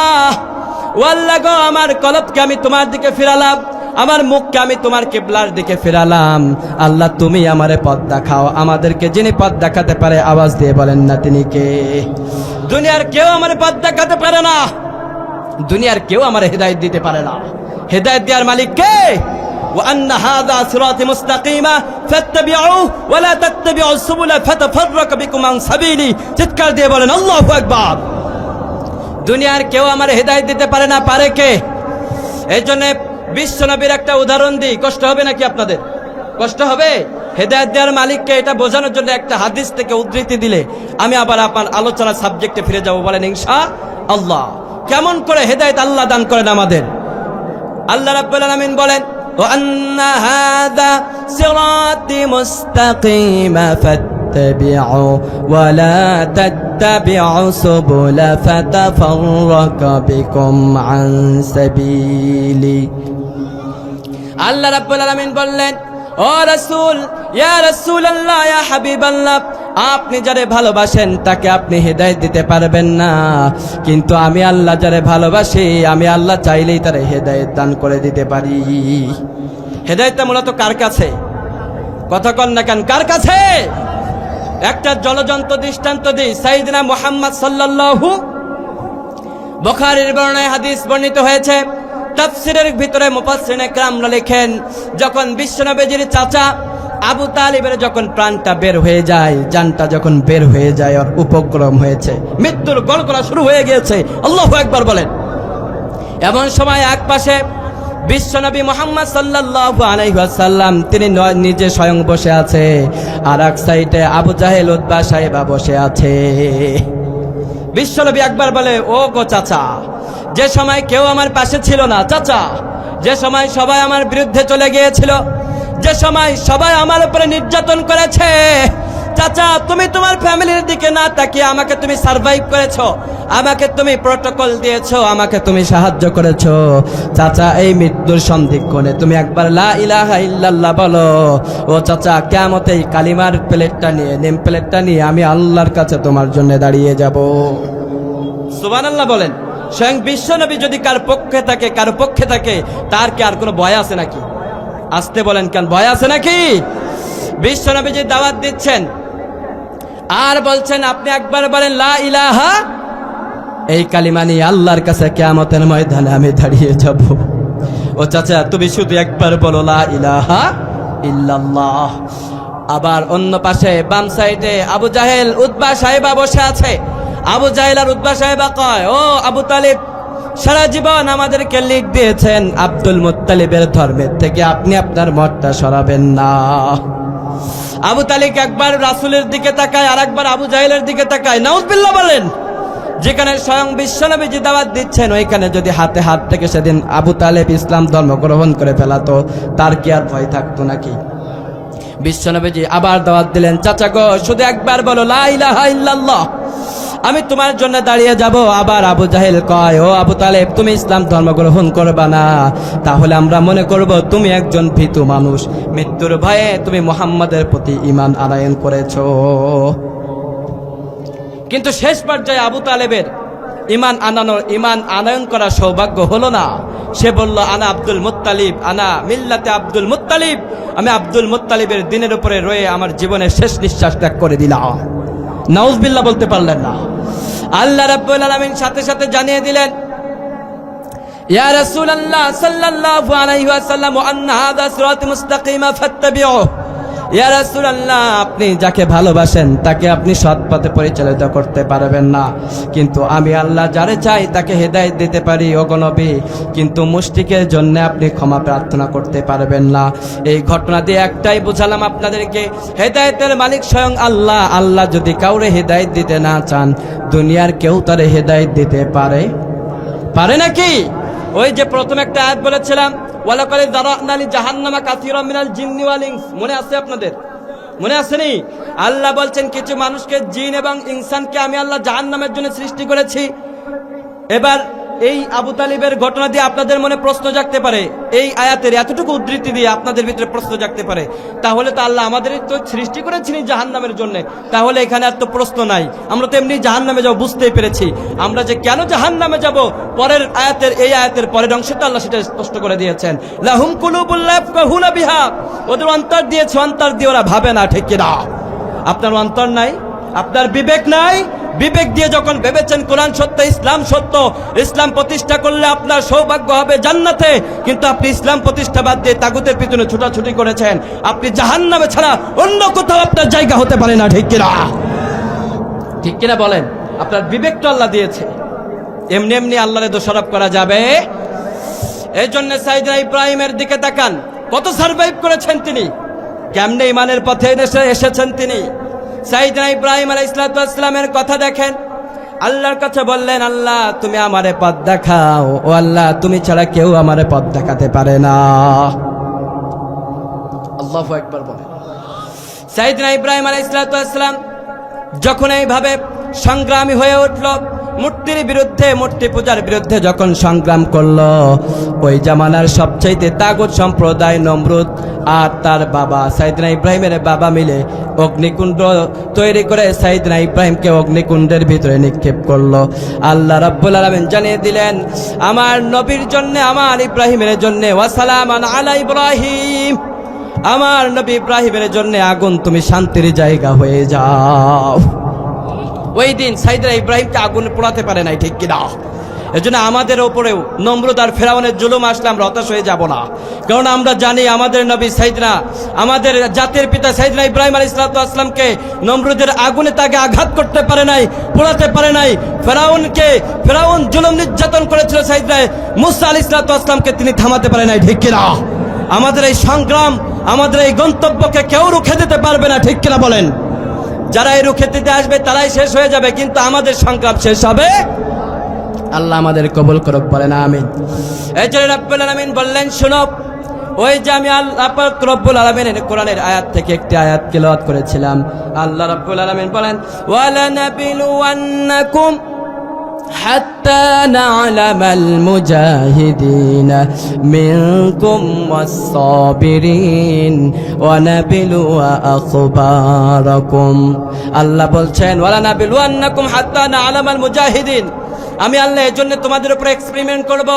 ও আল্লাহ গো, আমার কলবকে আমি তোমার দিকে ফিরালাম, আমার মুখকে আমি তোমার কিবলার দিকে ফিরালাম। আল্লাহ তুমি আমারে পথ দেখাও। আমাদেরকে যিনি পথ দেখাতে পারে, আওয়াজ দিয়ে বলেন না তিনি কে? দুনিয়ার কেউ আমার পথ দেখাতে পারে না, দুনিয়ার কেউ আমার হেদায়েত দিতে পারে না। হেদায়েত দেওয়ার মালিক কে? ওয়া আন্না হাযা সিরাতি মুস্তাকিমা ফাত্তাবিউহু ওয়া লা তাত্তাবিউস সুবুলা ফাতাফাররাকা বিকুম আন সাবিলি। চিৎকার দিয়ে বলেন আল্লাহু আকবার। দুনিয়ার কেউ আমার হেদায়েত দিতে পারে না, পারে কে? এই জন্য বিশ্বনবীর একটা উদাহরণ দিই, কষ্ট হবে নাকি আপনাদের? কষ্ট হবে? হেদায়েত দেওয়ার মালিককে এটা বোঝানোর জন্য একটা হাদিস থেকে উদ্ধৃতি দিলে আমি আবার আপনার আলোচনার সাবজেক্টে ফিরে যাব। বলেন ইনশাআল্লাহ। কেমন করে হেদায়েত আল্লাহ দান করেন আমাদের? আল্লাহ রাব্বুল আলামিন বলেন, ওয়া আন্না হাযা সিরাতি মুস্তাকিমা فاتبعوا ولا تتبعوا السبل فتفرق بكم عن سبيلي। আল্লাহ রাব্বুল আলামিন বললেন, ও রাসূল, ইয়া রাসূলুল্লাহ, ইয়া হাবিবাল্লাহ, আপনি যারে ভালোবাসেন তাকে আপনি হেদায়েত দিতে পারবেন না, কিন্তু আমি আল্লাহ যারে ভালোবাসি, আমি আল্লাহ চাইলেই তারে হেদায়েত দান করে দিতে পারি। হেদায়েতটা মূলত কার কাছে? কথা কন না কেন? কার কাছে? একটা জলজন্ত দৃষ্টান্ত দিই। সাইয়েদনা মুহাম্মদ সাল্লাল্লাহু, বুখারীর বর্ণনায় হাদিস বর্ণিত হয়েছে, তাফসীরের ভিতরে মুফাসসিরিনে কেরামরা লেখেন, যখন বিশ্বনবীর চাচা আবু তালিবের যখন প্রাণটা বের হয়ে যায়, জানটা যখন বের হয়ে যায়, আর উপক্রম হয়েছে, মৃত্যুর গলগলা শুরু হয়ে গিয়েছে, আল্লাহু আকবার বলেন। এমন সময় এক পাশে বিশ্বনবী মুহাম্মদ সাল্লাল্লাহু আলাইহি ওয়াসাল্লাম তিনি নিজে স্বয়ং বসে আছে, আর এক সাইডে আবু জাহেল উতবা সাহেবা বসে আছে। বিশ্বনবী একবার বলে, ও গো চাচা, যে সময় কেউ আমার পাশে ছিল না, চাচা, যে সময় সবাই আমার বিরুদ্ধে চলে গিয়েছিল, যে সময় সবাই আমার উপরে নির্যাতন করেছে, চাচা তুমি তোমার ফ্যামিলির দিকে না তাকিয়ে আমাকে তুমি সারভাইভ করেছো, আমাকে তুমি প্রটোকল দিয়েছো, আমাকে তুমি সাহায্য করেছো। চাচা এই মৃত্যুর সন্ধিক্ষণে তুমি একবার লা ইলাহা ইল্লাল্লাহ বলো। ও চাচা, কিয়ামতে এই কালিমার প্লেটটা নিয়ে, নেম প্লেটটা নিয়ে আমি আল্লাহর কাছে তোমার জন্য দাঁড়িয়ে যাব। সুবহানাল্লাহ বলেন। স্বয়ং বিশ্বনবী যদি কার পক্ষে থাকে, কার পক্ষে থাকে, তার কি আর কোনো ভয় আছে নাকি? আসতে বলেন কেন, ভয় আছে নাকি? বিশ্বনবী যে দাওয়াত দিচ্ছেন আর বলছেন, আপনি একবার বলেন লা ইলাহা, এই কালিমা নিয়ে আল্লাহর কাছে কিয়ামতের ময়দানে আমি দাঁড়িয়ে যাব। ও চাচা, তুমি শুধু একবার বলো লা ইলাহা ইল্লাল্লাহ। আবার অন্য পাশে বাম সাইডে আবু জাহেল উতবা সাহেবা বসে আছে। আবু জাহেল আর উতবা সাহেবা কয়, ও আবু তালিব, সারা জীবন আমাদেরকে লিড দিয়েছেন আব্দুল মুত্তালিবের ধর্মের থেকে, আপনি আপনার মতটা সরাবেন না। আবু তালিব একবার রাসূলের দিকে তাকায়, আর একবার আবু জাহেলের দিকে তাকায়। নাউযুবিল্লাহ বলেন। যেখানে স্বয়ং বিশ্বনবী দাওয়াত দিচ্ছেন, ওইখানে যদি হাতে হাত থেকে সেদিন আবু তালেব ইসলাম ধর্ম গ্রহণ করে ফেলাতো, তার কি আর ভয় থাকতো নাকি? বিশ্বনবীজি আবার দাওয়াত দিলেন, চাচা গো, শুধু একবার বলো লা ইলাহা ইল্লাল্লাহ, আমি তোমার জন্য দাঁড়িয়ে যাব। আবার আবু জাহেল কয়, ও আবু তালেব, তুমি ইসলাম ধর্ম গ্রহণ করবা না, তাহলে আমরা মনে করব তুমি একজন ভীতু মানুষ, মৃত্যুর ভয়ে তুমি মুহাম্মাদের প্রতি ঈমান আনয়ন করেছো। কিন্তু শেষ পর্যায়ে আবু তালেবের ঈমান আনয়ন করার সৌভাগ্য হলো না। সে বলল, আনা আব্দুল মুত্তালিব, আনা মিল্লাতে আব্দুল মুত্তালিব, আমি আব্দুল মুত্তালিবের দিনের উপরে রয়ে আমার জীবনের শেষ নিঃশ্বাস ত্যাগ করে দিলাম। নাউযুবিল্লাহ বলতে পারলেন না। আল্লাহ রাব্বুল আলামিন সাথে সাথে জানিয়ে দিলেন, ইয়া রাসূলুল্লাহ সাল্লাল্লাহু আলাইহি ওয়াসাল্লাম, আন্না হাযা সিরাত মুস্তাকিমা ফাত্তাবিউহু। ইয়া রাসূলুল্লাহ, আপনি যাকে ভালোবাসেন তাকে আপনি সৎ পথে পরিচালিত করতে পারবেন না, কিন্তু আমি আল্লাহ যারে চাই তাকে হেদায়েত দিতে পারি ওগো নবী, কিন্তু মুশরিকের জন্য আপনি ক্ষমা প্রার্থনা করতে পারবেন না। এই ঘটনা দিয়ে একটাই বুঝালাম আপনাদেরকে, হেদায়েতের মালিক স্বয়ং আল্লাহ। আল্লাহ যদি কাউরে হেদায়েত দিতে না চান, দুনিয়ার কেউ তারে হেদায়েত দিতে পারে নাকি? ওই যে প্রথম একটা আয়াত বলেছিলাম, ওয়ালাকাদ যারানা লি জাহান্নামা কাসীরাম মিনাল জিন্নি ওয়াল ইনস, মনে আছে আপনাদের? মনে আসেনি? আল্লাহ বলছেন, কিছু মানুষকে, জিন এবং ইনসানকে আমি আল্লাহ জাহান্নামের জন্য সৃষ্টি করেছি। এবার এই আবু তালিবের ঘটনা দিয়ে আপনাদের মনে প্রশ্ন জাগতে পারে, এই আয়াতের এতটুকু উদ্ধৃতি দিয়ে আপনাদের ভিতরে প্রশ্ন জাগতে পারে, তাহলে তো আল্লাহ আমাদের তো সৃষ্টি করেছিলেন জাহান্নামের জন্য, তাহলে এখানে আর তো প্রশ্ন নাই, আমরা তো এমনি জাহান্নামে যাবো, বুঝতেই পেরেছি। আমরা যে কেন জাহান্নামে যাব, পরের আয়াতের, এই আয়াতের পরের অংশে তো আল্লাহ সেটা স্পষ্ট করে দিয়েছেন। লাহুম কুলুবুল লা ইয়াফকাহুনা বিহা, ওদের অন্তর দিয়েছে, অন্তর দিয়ে ওরা ভাবে না, ঠিক কিনা? আপনার অন্তর নাই, আপনার বিবেক নাই, বিবেক দিয়ে যখন ভেবেছেন কোরআন সত্য, ইসলাম সত্য, ইসলাম প্রতিষ্ঠা করলে আপনার সৌভাগ্য হবে জান্নাতে, কিন্তু আপনি ইসলাম প্রতিষ্ঠা বাদ দিয়ে তাগুতের পিছনে ছুটাছুটি করেছেন, আপনি জাহান্নামে ছাড়া অন্য কোথাও আপনার জায়গা হতে পারে না, ঠিক কিনা? ঠিক কিনা বলেন? আপনার বিবেক তো আল্লাহ দিয়েছে, এমনি এমনি আল্লাহরে দোষারোপ করা যাবে? এই জন্য সাইয়েদনা ইব্রাহিমের দিকে তাকান, কত সারভাইভ করেছেন তিনি, কেমনে ইমানের পথে এসেছেন তিনি। সাইয়েদনা ইব্রাহিম আলাইহিস সালামের কথা দেখেন, আল্লাহর কাছে বললেন, আল্লাহ তুমি আমারে পথ দেখাও, ও আল্লাহ তুমি ছাড়া কেউ আমারে পথ দেখাতে পারে না। আল্লাহু আকবার বলেন। সাইয়েদনা ইব্রাহিম আলাইহিস সালাম যখন এইভাবে সংগ্রামী হয়ে উঠল, মূর্তির বিরুদ্ধে, মূর্তি পূজার বিরুদ্ধে যখন সংগ্রাম করলো, ওই জামানার সবচাইতে তাগুত সম্প্রদায় নমরুদ আর তার বাবা সাইয়েদনা ইব্রাহিমের বাবা মিলে অগ্নিকুণ্ড তৈরি করে সাইয়েদনা ইব্রাহিমকে অগ্নিকুণ্ডের ভিতরে নিক্ষেপ করলো। আল্লাহ রাব্বুল আলামিন জানিয়ে দিলেন, আমার নবীর জন্য, আমার ইব্রাহিমের জন্য, ওয়া সালামান আলা ইব্রাহিম, আমার নবী ইব্রাহিমের জন্য আগুন তুমি শান্তির জায়গা হয়ে যাও। ওই দিন সাইদরা ইব্রাহিমকে আগুন পোড়াতে পারে নাই, ঠিক কিনা? এজন্য আমাদের ওপরেও নমরুদ আর ফেরাউনের জুলুম আসলে আমরা হতাশ হয়ে যাব না, কারণ আমরা জানি আমাদের নবী সাইদনা, আমাদের জাতির পিতা সাইদনা ইব্রাহিম আলাইহিস সালামকে নমরুদের আগুনে তাকে আঘাত করতে পারে নাই, পোড়াতে পারে নাই। ফেরাউন জুলুম নির্যাতন করেছিল সাইদনা মুসা আলাইহিস সালামকে, তিনি থামাতে পারে নাই, ঠিক কিনা? আমাদের এই সংগ্রাম, আমাদের এই গন্তব্যকে কেউ রুখে দিতে পারবে না, ঠিক কিনা বলেন? যারা এই রুখে দিতে আসবে তারাই শেষ হয়ে যাবে, কিন্তু আমাদের সংগ্রাম শেষ হবে। আল্লাহ আমাদের কবুল করুক, বলেন আমিন। এই জন্য রব্বুল আলামিন বললেন, শুনো, ওই যে আমি আল্লাহ পাক রব্বুল আলামিনের কোরআনের আয়াত থেকে একটি আয়াত তেলাওয়াত করেছিলাম। আল্লাহ রব্বুল আলামিন বলেন, ওয়ালা নাবিলুওয়ান্নাকুম হাত্তা না'লামাল মুজাহিদিনা মিনকুম ওয়াস-সাবিরিন ওয়া নাবিলুয়া আখবারাকুম। আল্লাহ বলছেন, ওয়ালা নাবিলুওয়ান্নাকুম হাত্তা না'লামাল মুজাহিদিন, আমি আল্লাহ এই জন্য তোমাদের উপরে এক্সপেরিমেন্ট করব।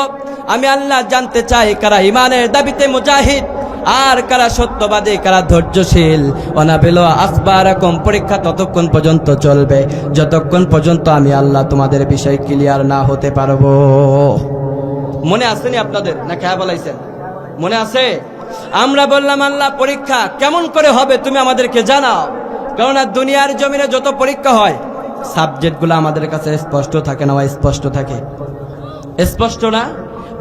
আমি আল্লাহ জানতে চাই কারা ইমানের দাবিতে মুজাহিদ আর কারা সত্যবাদী, কারা ধৈর্যশীল। অনাবিল আখবারাকুম, পরীক্ষা ততক্ষণ পর্যন্ত চলবে যতক্ষণ পর্যন্ত আমি আল্লাহ তোমাদের বিষয় ক্লিয়ার না হতে পারবো। মনে আসেনি আপনাদের, না খেয়া বলাইছেন? মনে আছে? আমরা বললাম, আল্লাহ পরীক্ষা কেমন করে হবে তুমি আমাদেরকে জানাও, কারণ দুনিয়ার জমিনে যত পরীক্ষা হয় সাবজেক্টগুলো আমাদের কাছে স্পষ্ট থাকে না, স্পষ্ট থাকে? স্পষ্ট না?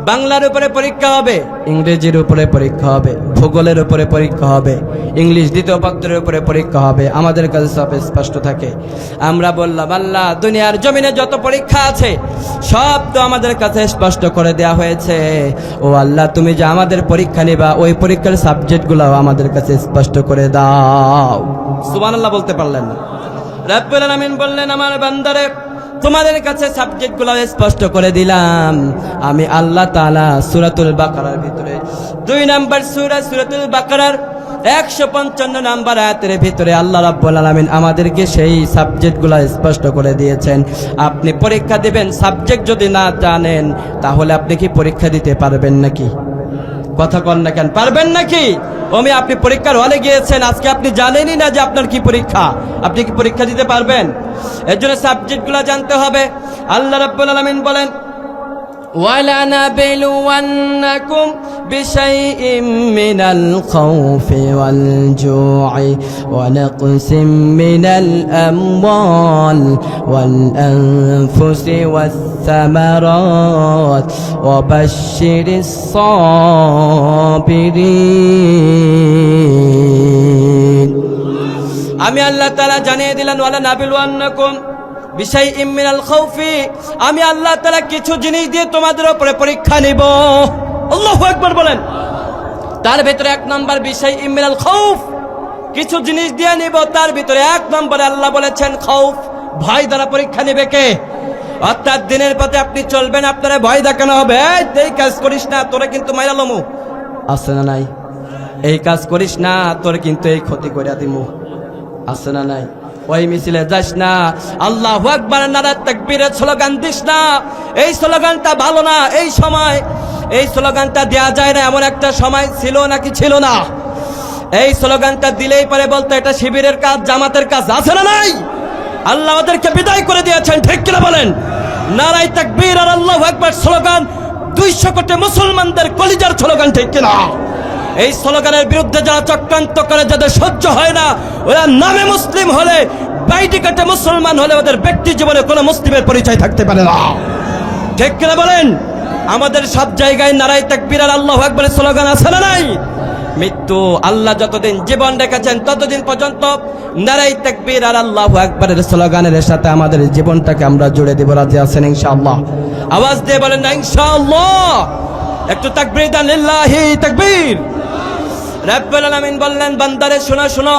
বাংলার উপরে পরীক্ষা হবে, ইংরেজির উপরে পরীক্ষা হবে, ভূগোলের উপরে পরীক্ষা হবে, ইংলিশ দ্বিতীয় পত্রের উপরে পরীক্ষা হবে, আমাদের কাছে সব স্পষ্ট থাকে। আমরা বললাম, আল্লাহ দুনিয়ার জমিনে যত পরীক্ষা আছে সব তো আমাদের কাছে স্পষ্ট করে দেয়া হয়েছে। ও আল্লাহ, তুমি যে আমাদের পরীক্ষা নিবা ওই পরীক্ষার সাবজেক্টগুলো আমাদের কাছে স্পষ্ট করে দাও। সুবহানাল্লাহ বলতে পারলেন না? রব্বুল আলামিন বললেন, আমার বান্দারে তোমাদের কাছে সাবজেক্টগুলো স্পষ্ট করে দিলাম আমি আল্লাহ তাআলা। সূরাতুল বাকারার ভিতরে 2 নম্বর সূরা, সূরাতুল বাকারার 155 নম্বর আয়াতের ভিতরে আল্লাহ রাব্বুল আলামিন আমাদেরকে সেই সাবজেক্টগুলো স্পষ্ট করে দিয়েছেন। আপনি পরীক্ষা দিবেন, সাবজেক্ট যদি না জানেন তাহলে আপনি কি পরীক্ষা দিতে পারবেন নাকি? কথা কন না কেন? পারবেন নাকি? আপনি পরীক্ষার হলে গিয়েছেন, আজকে আপনি জানেনই না যে আপনার কি পরীক্ষা, আপনি কি পরীক্ষা দিতে পারবেন? এর জন্য সাবজেক্টগুলো জানতে হবে। আল্লাহ রাব্বুল আলামিন বলেন, وَلَنَبْلُوَنَّكُمْ بِشَيْءٍ مِّنَ الْخَوْفِ وَالْجُوعِ وَنَقْصٍ مِّنَ الْأَمْوَالِ وَالْأَنفُسِ وَالثَّمَرَاتِ وَبَشِّرِ الصَّابِرِينَ। আমি আল্লাহ তাআলা জানিয়ে দিলেন, ওয়ালানাবিলুয়ান্নাকুম বিশাইইম মিনাল খাউফি, আমি আল্লাহ তাআলা কিছু জিনিস দিয়ে তোমাদের উপরে পরীক্ষা নিব। আল্লাহু আকবার বলেন। তার ভিতরে 1 নম্বর বিশাইইম মিনাল খাউফ, কিছু জিনিস দিয়ে নিব। তার ভিতরে 1 নম্বরে আল্লাহ বলেছেন খাউফ, ভয় দ্বারা পরীক্ষা নেবে কে? অর্থাৎ দিনের পথে আপনি চলবেন, আপনারা ভয় দেখানো হবে, এই কাজ করিস না তোরে কিন্তু মাইরা লমু, আছে না নাই? এই কাজ করিস না তোরে কিন্তু এই ক্ষতি কইরা দিমু, আছে না নাই? ওই মিছিলে যাস না, আল্লাহু আকবার নারা তাকবীরের স্লোগান দিস না, এই স্লোগানটা ভালো না। এই সময় এই স্লোগানটা দেয়া যায় না এমন একটা সময় ছিল নাকি ছিল না? এই স্লোগানটা দিলেই পরে বলতো এটা শিবিরের কাজ, জামাতের কাজ, আছে না নাই? আল্লাহ ওদেরকে বিদায় করে দিয়েছেন, ঠিক কিনা বলেন? নারায়ে তাকবীর আর আল্লাহু আকবার স্লোগান 200 কোটি মুসলমানদের কলিজার স্লোগান, ঠিক কিনা? এই স্লোগানের বিরুদ্ধে যারা চক্রান্ত করে, যাদের সহ্য হয় না, ওরা নামে মুসলিম হলে, বাইটি কাটে মুসলমান হলে ওদের ব্যক্তি জীবনে কোনো মুসলিমের পরিচয় থাকতে পারে না, ঠিক কিনা বলেন? আমাদের সব জায়গায় নারায়ে তাকবীর আর আল্লাহু আকবারের স্লোগান আছে না নাই? মৃত্যু আল্লাহ যতদিন জীবন রেখেছেন ততদিন পর্যন্ত নারায়ে তাকবীর আর আল্লাহু আকবারের স্লোগানের সাথে আমাদের জীবনটাকে আমরা জুড়ে দেব। রাজি আছেন ইনশাআল্লাহ? আওয়াজ দিয়ে বলেন না ইনশাআল্লাহ? একটু তাকবীর দেন, লিল্লাহি তাকবীর। রব্বুল আলামিন বললেন, বান্দারে শোনো শোনো,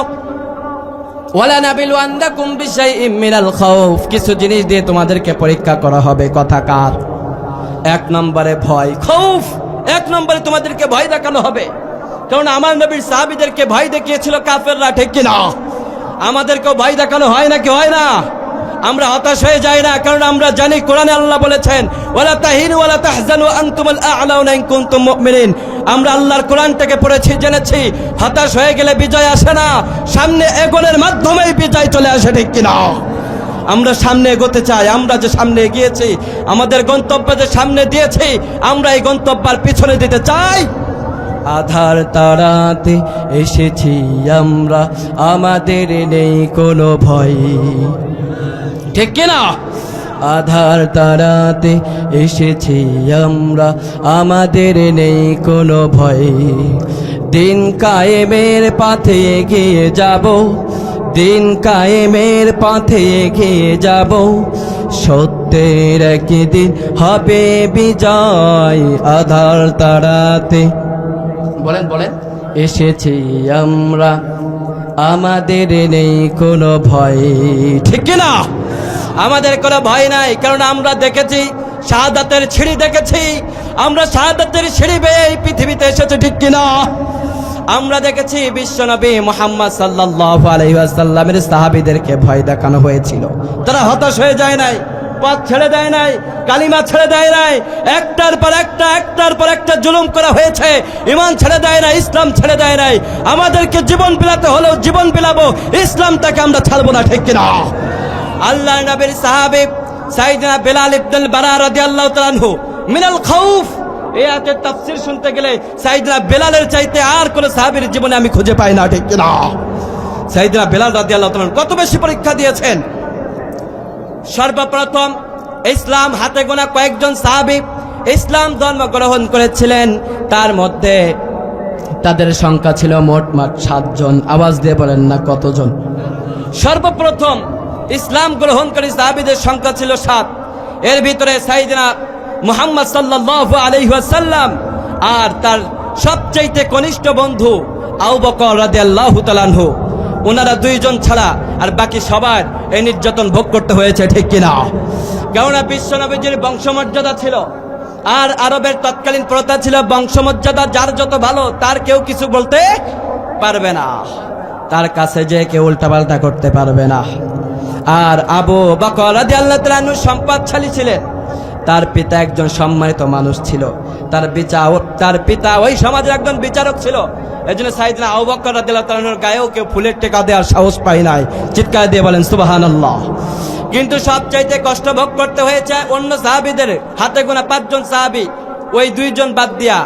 ওয়ালানাবিলুয়ান্নাকুম বিশাইইম মিনাল খাউফ, কিছু জিনিস দিয়ে তোমাদেরকে পরীক্ষা করা হবে। কথা কার? 1 নম্বরে ভয়, খাউফ। 1 নম্বরে তোমাদেরকে ভয় দেখানো হবে, কারণ আমার নবীর সাহাবীদেরকে ভয় দেখিয়েছিল কাফেররা, ঠিক কিনা? আমাদেরকেও ভয় দেখানো হয় নাকি হয় না? আমরা হতাশ হয়ে যাই না, কারণ আমরা জানি কোরআনে আল্লাহ বলেছেন ওয়ালা তাহিনু ওয়ালা তাহজানু আনতুমুল আ'লাউনা ইন কুনতুম মুমিনিন। আমরা আল্লাহর কোরআনটাকে পড়েছি, জেনেছি, হতাশ হয়ে গেলে বিজয় আসে না, সামনে এগোনোর মাধ্যমেই বিজয় চলে আসে, ঠিক কিনা? আমরা সামনে এগোতে চাই। আমরা যে সামনে এগিয়েছি, আমাদের গন্তব্য যে সামনে দিয়েছি, আমরা এই গন্তব্যের পিছনে দিতে চাই। আধার তারাতে এসেছি আমরা, আমাদের নেই কোনো ভয়, ঠিক কিনা? আধার তারাতে এসেছি আমরা, আমাদের নেই কোনো ভয়। দিন কায়েমের পথে এগিয়ে যাব, দিন কায়েমের পথে এগিয়ে যাব, সত্যের একদিন হবে বিজয়। আধার তারাতে বলেন বলেন এসেছি আমরা, আমাদের নেই কোনো ভয়, ঠিক কিনা? আমাদের কোনো ভয় নাই, কারণ আমরা দেখেছি শাহাদাতের সিঁড়ি দেখেছি, আমরা শাহাদাতের সিঁড়ি বেয়ে এই পৃথিবীতে এসেছি, ঠিক কিনা? আমরা দেখেছি বিশ্বনবী মুহাম্মদ সাল্লাল্লাহু আলাইহি ওয়াসাল্লামের সাহাবীদেরকে ভয় দেখানো হয়েছিল, তারা হতাশ হয়ে যায় নাই, পথ ছেড়ে দেয় নাই, কালিমা ছেড়ে দেয় নাই, একটার পর একটা জুলুম করা হয়েছে, ঈমান ছেড়ে দেয় নাই, ইসলাম ছেড়ে দেয় নাই। আমাদেরকে জীবন বিলাতে হলেও জীবন বিলাবো, ইসলামটাকে আমরা ছাড়বো না, ঠিক কিনা? আল্লাহর নবীর সাহাবী সাইয়েদনা বেলাল ইবনুল বারা রাদিয়াল্লাহু তাআলা আনহু মিনাল খাউফ, এই আয়াতের তাফসীর শুনতে গেলে সাইয়েদনা বেলালের চাইতে আর কোন সাহাবীর জীবনে আমি খুঁজে পাই না, ঠিক কিনা? সাইয়েদনা বেলাল রাদিয়াল্লাহু তাআলা কত বেশি পরীক্ষা দিয়েছেন। সর্বপ্রথম ইসলাম হাতে গোনা কয়েকজন সাহাবী ইসলাম ধর্ম গ্রহণ করেছিলেন, তার মধ্যে তাদের সংখ্যা ছিল মোট 7 জন। আওয়াজ দিয়ে বলেন না কতজন? সর্বপ্রথম ইসলাম গ্রহণকারী সাহাবীদের সংখ্যা ছিল 7। এর ভিতরে সাইয়েদনা মুহাম্মদ সাল্লাল্লাহু আলাইহি ওয়াসাল্লাম আর তার সবচেয়ে কনিষ্ঠ বন্ধু আবু বকর রাদিয়াল্লাহু তাআলা আনহু, ওনারা 2 জন ছাড়া আর বাকি সবার এই নির্যাতন ভোগ করতে হয়েছে, ঠিক কিনা? কেননা বিশ্বনবীজির বংশমর্যাদা ছিল, আর আরবের তৎকালীন প্রথা ছিল বংশমর্যাদা যার যত ভালো তার কেউ কিছু বলতে পারবে না, তার কাছে যে কেউ উল্টাপাল্টা করতে পারবে না। আর আবু বকর রাদিয়াল্লাহু তাআলা আনহু সম্পদশালী ছিলেন, তার পিতা একজন সম্মানিত মানুষ ছিল, তার পিতা ওই সমাজের একজন বিচারক ছিল। এজন্য সাইয়েদনা আবু বকর রাদিয়াল্লাহু তাআলা আনহুর গায়েও কেউ ফুলের টেকা দেওয়ার সাহস পায় নাই। চিৎকার দিয়ে বলেন সুবহানাল্লাহ। কিন্তু সবচাইতে কষ্ট ভোগ করতে হয়েছে অন্য সাহাবীদের, হাতে গোনা 5 জন সাহাবী, ওই 2 জন বাদ দিয়া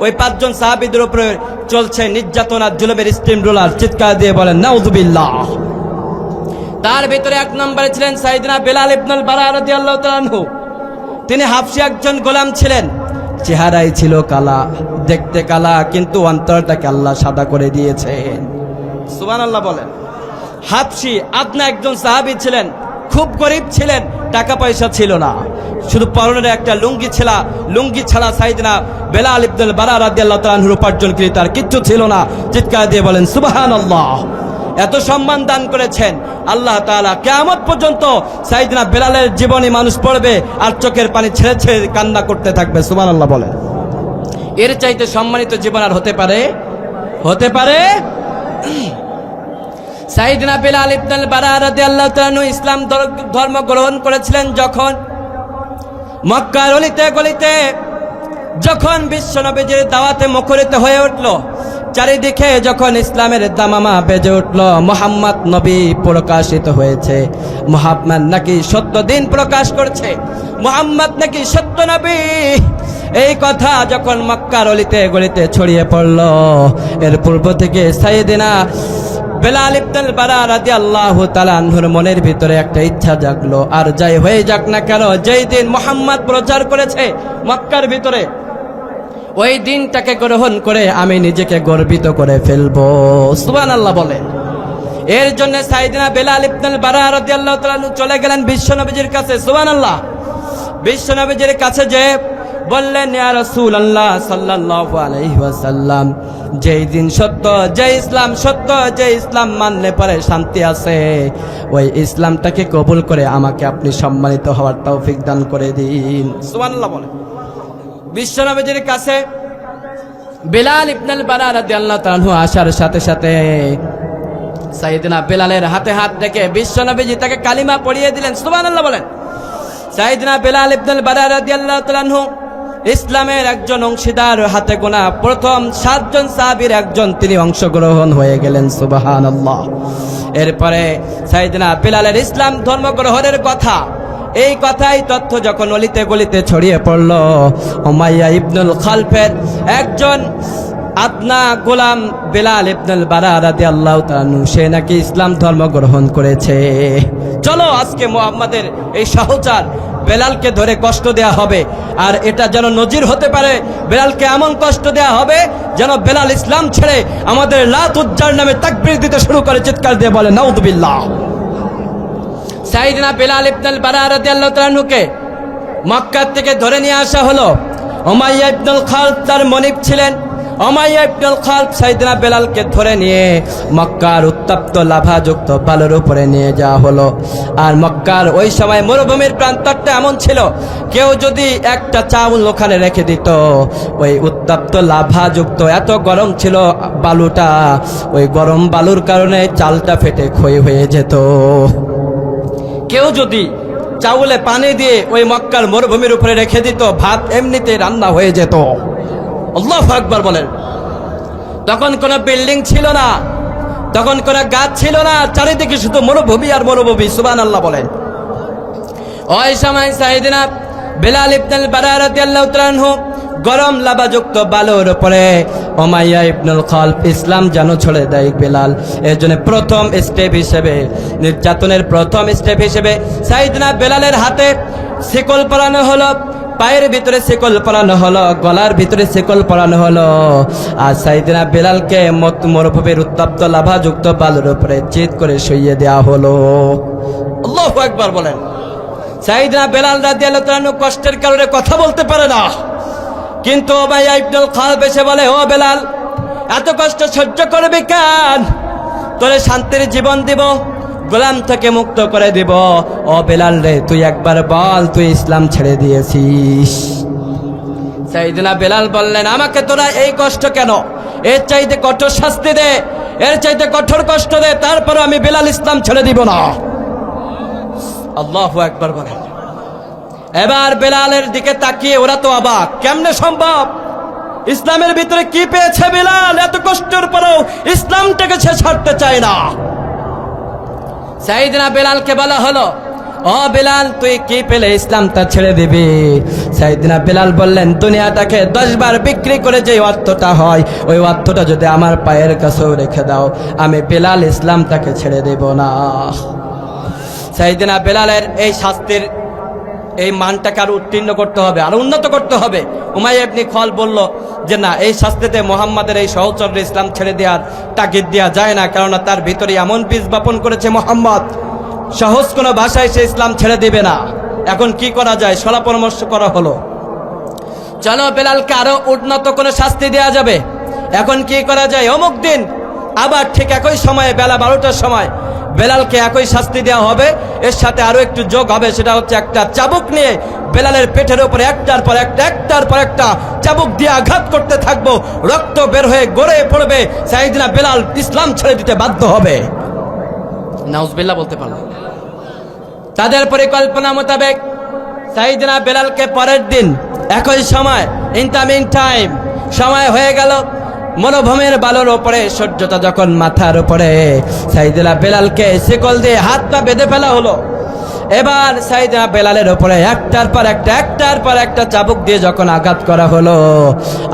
ওই 5 জন সাহাবীদের উপরে চলছে নির্যাতন আর জুলুমের স্টিম রোলার। চিৎকার দিয়ে বলেন নাউযুবিল্লাহ। তার ভিতরে 1 নম্বরে ছিলেন সাইয়েদনা বেলাল ইবনুল বারা রাদিয়াল্লাহু তাআলা আনহু। তিনি হাবশী একজন গোলাম ছিলেন, চেহারাই ছিল কালা, দেখতে কালা, কিন্তু অন্তরটাকে আল্লাহ সাদা করে দিয়েছেন। সুবহানাল্লাহ বলেন। হাবশী আদনা একজন সাহাবী ছিলেন, খুব গরিব ছিলেন, টাকা পয়সা ছিল না, শুধু পরনের একটা লুঙ্গি ছাড়া সাইয়েদনা বেলাল ইবনুল বারা রাদিয়াল্লাহু তাআলা আনহুর উপার্জনকৃত আর কিচ্ছু ছিল না। চিৎকার দিয়ে বলেন সুবহানাল্লাহ। এত সম্মান দান করেছেন আল্লাহ তাআলা। কিয়ামত পর্যন্ত সাইয়েদনা বেলালের জীবনী মানুষ পড়বে আর চোখের পানি ছেড়ে ছেড়ে কান্না করতে থাকবে। সুবহানাল্লাহ বলেন। এর চাইতে সম্মানিত জীবন আর হতে পারে? সাইয়েদনা বেলাল ইবনুল বারা রাদিয়াল্লাহু তাআলা আনহু ইসলাম ধর্ম গ্রহণ করেছিলেন যখন মক্কার অলিতে গলিতে, যখন বিশ্বনবীজির দাওয়াতে মুখরিত হয়ে উঠল, চারিদিকে যখন ইসলামের দামামা বেজে উঠল, মুহাম্মদ নবী প্রকাশিত হয়েছে, মুহাম্মদ নাকি সত্য দিন প্রকাশ করছে, মুহাম্মদ নাকি সত্য নবী, এই কথা যখন মক্কার অলিতে গলিতে ছড়িয়ে পড়ল, এর পূর্ব থেকে সাইয়েদনা বেলাল ইবনুল বারা রাদিয়াল্লাহু তাআলা আনহুর মনের ভিতরে একটা ইচ্ছা জাগলো, আর যাই হয়ে যাক না কেন, যেই দিন মুহাম্মদ প্রচার করেছে মক্কার ভিতরে, ওই দিনটাকে গ্রহণ করে আমি নিজেকে গর্বিত করে ফেলবো। সুবহানাল্লাহ বলেন। এর জন্য সাইয়েদনা বেলাল ইবনুল বারা রাদিয়াল্লাহু তাআলা আনহু চলে গেলেন বিশ্বনবীজির কাছে। সুবহানাল্লাহ। বিশ্বনবীজির কাছে যে বললেন, ইয়া রাসূলুল্লাহ সাল্লাল্লাহু আলাইহি ওয়াসাল্লাম, যেই দিন সত্য, যে ইসলাম সত্য, যে ইসলাম মানলে পরে শান্তি আছে, ওই ইসলামটাকে কবুল করে আমাকে আপনি সম্মানিত হওয়ার তৌফিক দান করে দিন। সুবহানাল্লাহ বলেন। বিশ্বনবীজির কাছে বেলাল ইবনুল বারা রাদিয়াল্লাহু তাআলা আনহু আসার সাথে সাথে সাইয়েদনা বেলালের হাতে হাত রেখে বিশ্বনবীজি তাকে কালিমা পড়িয়ে দিলেন। সুবহানাল্লাহ বলেন। সাইয়েদনা বেলাল ইবনুল বারা রাদিয়াল্লাহু তাআলা আনহু ইসলামের একজন অংশীদার, হাতে গোনা প্রথম 7 জন সাহাবীর একজন তিনি অংশগ্রহণ হয়ে গেলেন। সুবহানাল্লাহ। এরপরে সাইয়েদনা বেলালের ইসলাম ধর্ম গ্রহণের কথা, এই কথাই তথ্য যখন অলিতে গলিতে ছড়িয়ে পড়ল, উমাইয়া ইবনুল খালফের একজন আপনা গোলাম বেলাল ইবনুল বারা রাদিয়াল্লাহু তাআলা আনহু সে নাকি ইসলাম ধর্ম গ্রহণ করেছে। চলো আজকে মুহাম্মাদের এই সহচর বেলালকে ধরে কষ্ট দেয়া হবে, আর এটা যেন নজির হতে পারে, বেলালকে এমন কষ্ট দেয়া হবে যেন বেলাল ইসলাম ছেড়ে আমাদের লাত উজ্জার নামে তাকবীর দিতে শুরু করে, চিৎকার দিয়ে বলে নাউযুবিল্লাহ। সাইয়েদনা বেলাল ইবনুল বারা রাদিয়াল্লাহু তাআলা আনহুকে মক্কা থেকে ধরে নিয়ে আসা হলো। উমাইয়া ইবনুল খালফ তার মনিব ছিলেন। উমাইয়া ইবনুল খালফ সাইয়েদনা বেলালকে ধরে নিয়ে মক্কার উত্তপ্ত লাভাযুক্ত বালুর উপরে নিয়ে যাওয়া হলো। আর মক্কার ওই সময় মরুভূমির প্রান্তরটা এমন ছিল, কেউ যদি একটা চাউল ওখানে রেখে দিত, ওই উত্তপ্ত লাভাযুক্ত এত গরম ছিল বালুটা, ওই গরম বালুর কারণে চালটা ফেটে ক্ষয় হয়ে যেত। কেউ যদি চাউলে পানি দিয়ে ওই মক্কার মরুভূমির উপরে রেখে দিত, ভাত এমনিতে রান্না হয়ে যেত। আল্লাহু আকবার বলেন। তখন কোনো বিল্ডিং ছিল না, তখন কোনো গাছ ছিল না, চারিদিকে শুধু মরুভূমি আর মরুভূমি। সুবহানাল্লাহ বলেন। ওই সময় সাইয়েদনা বেলাল ইবনুল বারা রাদিয়াল্লাহু তাআলা আনহু গরম লাভাযুক্ত বালুর উপরে উমাইয়া ইবনুল খালফ ইসলাম যেন ছড়ে দেয় বেলাল। এর জন্য প্রথম স্টেপ হিসেবে, নির্যাতনের প্রথম স্টেপ হিসেবে সাইয়েদনা বেলালের হাতে শিকল পরানো হলো, পায়ের ভিতরে শিকল পরানো হলো, গলার ভিতরে শিকল পরানো হলো, আর সাইয়েদনা বেলালকে মরুভূমির উত্তপ্ত লাভাযুক্ত বালুর উপরে চিৎ করে শুইয়ে দেওয়া হলো। আল্লাহু আকবার বলেন। সাইয়েদনা বেলাল রাদিয়াল্লাহু তাআলা আনহু কষ্টের কারণে কথা বলতে পারে না, কিন্তু উমাইয়া ইবনুল খালফ এসে বলে, ও বেলাল, এত কষ্ট সহ্য করবি কেন? তোরে শান্তির জীবন দিব, গোলাম থেকে মুক্ত করে দিব। ও বেলাল রে, তুই একবার বল তুই ইসলাম ছেড়ে দিয়েছিস। সাইয়েদনা বেলাল বললেন, আমাকে তোরা এই কষ্ট কেন? এর চাইতে কঠোর শাস্তি দে, এর চাইতে কঠোর কষ্ট দে, তারপরে আমি বেলাল ইসলাম ছেড়ে দিব না। আল্লাহু আকবার বলেন। এবার বেলালের দিকে তাকিয়ে ওরা তো অবাক, কেমনে সম্ভব? ইসলামের ভিতরে কি পেয়েছে বেলাল? এত কষ্টের পরেও ইসলামটাকে সে ছাড়তে চায় না। সাইয়েদনা বেলালকে বলা হলো, ও বেলাল, তুই কি পেলে ইসলামটা ছেড়ে দিবি? সাইয়েদনা বেলাল বললেন, দুনিয়াটাকে 10 বার বিক্রি করে যে অর্থটা হয়, ওই অর্থটা যদি আমার পায়ের কাছেও রেখে দাও, আমি বেলাল ইসলামটাকে ছেড়ে দেব না। সাইয়েদনা বেলালের এই শাস্তির এই মানটাকে আরো উত্তীর্ণ করতে হবে, আরো উন্নত করতে হবে। উমাইয়া ইবনে খালফ বলল যে না, এই শাস্তিতে মুহাম্মাদের এই সহচর্য ইসলাম ছেড়ে দেওয়ার তাগিদ দেওয়া যায় না, কেননা তার ভিতরে এমন বীজ বপন করেছে মুহাম্মদ, সহজ কোনো ভাষায় সে ইসলাম ছেড়ে দিবে না। এখন কি করা যায়? সলা পরামর্শ করা হলো, চলো বেলালকে আরো উন্নত কোনো শাস্তি দেওয়া যাবে। এখন কি করা যায়? অমুক দিন আবার ঠিক একই সময়ে বেলা 12টার সময় বেলালকে একই শাস্তি দেওয়া হবে, এর সাথে আরো একটু যোগ হবে, সেটা হচ্ছে একটা চাবুক নিয়ে বেলালের পেটের উপরে একটার পর একটা চাবুক দিয়ে আঘাত করতে থাকবো, রক্ত বের হয়ে গড়ে পড়বে, সাইয়েদনা বেলাল ইসলাম ছেড়ে দিতে বাধ্য হবে। নাউজুবিল্লাহ বলতে পারলো। তাদের পরিকল্পনা মোতাবেক সাইয়েদনা বেলালকে পরের দিন একই সময়, ইনটামিং টাইম সময় হয়ে গেল, মরুভূমির বালুর উপরে সূর্যটা যখন মাথার উপরে, সাইয়েদনা বেলালকে শিকল দিয়ে হাত পা বেঁধে ফেলা হলো। এবার সাইয়েদনা বেলালের উপরে একটার পর একটা চাবুক দিয়ে যখন আঘাত করা হলো,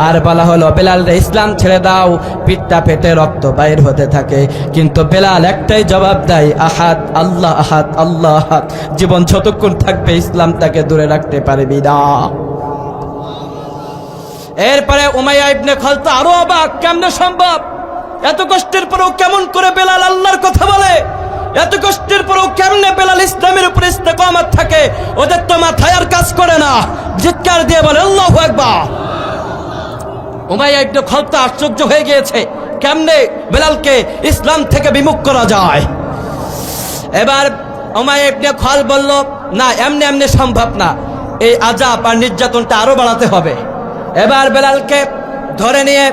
আর বলা হলো, বেলাল রে, ইসলাম ছেড়ে দাও, পিঠটা ফেটে রক্ত বাইর হতে থাকে, কিন্তু বেলাল একটাই জবাব দেয়, আহাদ, আল্লাহ আহাদ, আল্লাহ আহাদ। জীবন যতক্ষণ থাকবে ইসলামটাকে দূরে রাখতে পারবি না। এরপরে উমাইয়া ইবনে খালফ আরো অবাক, কেমনে সম্ভব? এত কষ্টের পরেও কেমন করে বেলাল আল্লাহর কথা বলে? এত কষ্টের পরেও কেমনে বেলাল ইসলামের উপরে ইস্তেকামত থাকে? ওদের তো মাথায় আর কাজ করে না। চিৎকার দিয়ে বলে আল্লাহু আকবার। উমাইয়া ইবনে খালফ আশ্চর্য হয়ে গিয়েছে, কেমনে বেলালকে ইসলাম থেকে বিমুখ করা যায়। এবার উমাইয়া ইবনে খালফ বলল, না, এমনি সম্ভব না, এই আযাব আর নির্যাতনটা আরো বাড়াতে হবে। এবার বেলালকে ধরে নিয়ে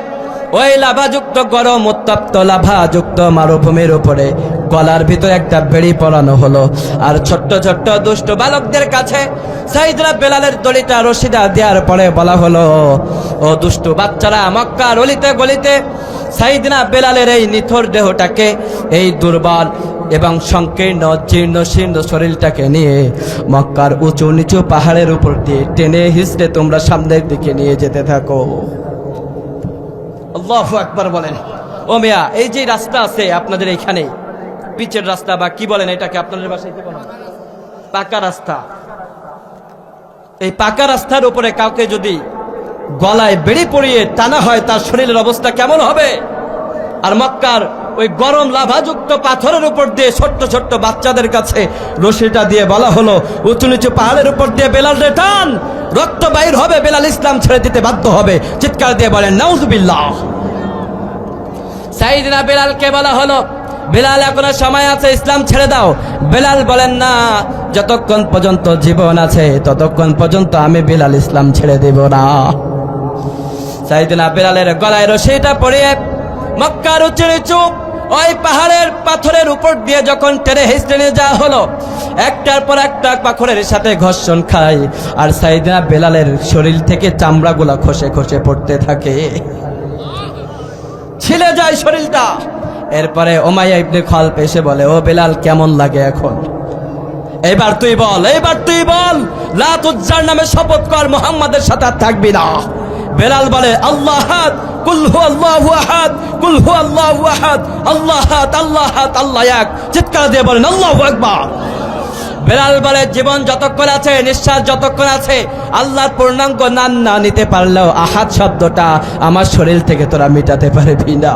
ওই লাভাযুক্ত গরম উত্তপ্ত লাভাযুক্ত মারুভূমির উপরে গলার ভিতরে একটা বেড়ি পরানো হলো। আর ছোট্ট ছোট্ট দুষ্ট বালকদের কাছে সাইয়েদনা বেলালের দড়িটা রশিদা দেওয়ার পরে বলা হলো, ও দুষ্ট বাচ্চারা, মক্কার অলিতে গলিতে সাইয়েদনা বেলালের এই নিথর দেহটাকে, এই দুর্বল এবং সংকীর্ণ জীর্ণ শীর্ণ শরীরটাকে নিয়ে মক্কার উঁচু নিচু পাহাড়ের উপর দিয়ে টেনে হিঁচড়ে তোমরা সামনের দিকে নিয়ে যেতে থাকো। আল্লাহু আকবার বলেন। ও মিয়া, এই যে রাস্তা আছে আপনাদের এইখানে, পিচের রাস্তা বা কি বলেন এটাকে, আপনাদের বাসায় কি বলেন? পাকা রাস্তা। এই পাকা রাস্তার উপরে কাউকে যদি গলায় বেড়ি পরিয়ে টানা হয়, তার শরীরের অবস্থা কেমন হবে? আর মক্কার ওই গরম লাভাযুক্ত পাথরের উপর দিয়ে ছোট্ট ছোট্ট বাচ্চাদের কাছে রশিটা দিয়ে বলা হলো, উঁচু নিচু পাহাড়ের উপর দিয়ে বেলাল রে টান, রক্ত বাইর হবে, বেলাল ইসলাম ছেড়ে দিতে বাধ্য হবে। চিৎকার দিয়ে বলেন নাউজুবিল্লাহ। সাইয়েদনা বেলালকে বলা হলো, বেলাল এখনো সময় আছে, ইসলাম ছেড়ে দাও। বেলাল বলেন, না, যতক্ষণ পর্যন্ত জীবন আছে ততক্ষণ পর্যন্ত আমি বেলাল ইসলাম ছেড়ে দেব না। সাইয়েদনা বেলালের গলায় রশিটা পরিয়ে মক্কার উঁচু নিচু ওই পাহাড়ের পাথরের উপর দিয়ে যখন টেনে হেঁচড়ে নিয়ে যাওয়া হলো, একটার পর একটা পাথরের সাথে ঘর্ষণ খায় আর সাইয়েদনা বেলালের শরীর থেকে চামড়াগুলা খসে খসে পড়তে থাকে, ছিলে যায় শরীরটা। এরপরে উমাইয়া ইবনে খালফ এসে বলে, ও বেলাল, কেমন লাগে এখন? এইবার তুই বল, এইবার তুই বল, লাত উজ্জার নামে শপথ কর, মুহাম্মাদের সাথে আর থাকবি না। বেলাল বলে, আল্লাহ আহাদ, কুল হু আল্লাহু আহাদ, কুল হু আল্লাহু আহাদ, আল্লাহ আহাদ, আল্লাহ আহাদ, আল্লাহ এক। চিৎকার দিয়ে বলেন আল্লাহু আকবার। বেলাল বলে, জীবন যতক্ষণ আছে, নিঃশ্বাস যতক্ষণ আছে, আল্লাহর পূর্ণাঙ্গ নাম না নিতে পারলেও আহাদ শব্দটা আমার শরীর থেকে তোরা মিটাতে পারবি না।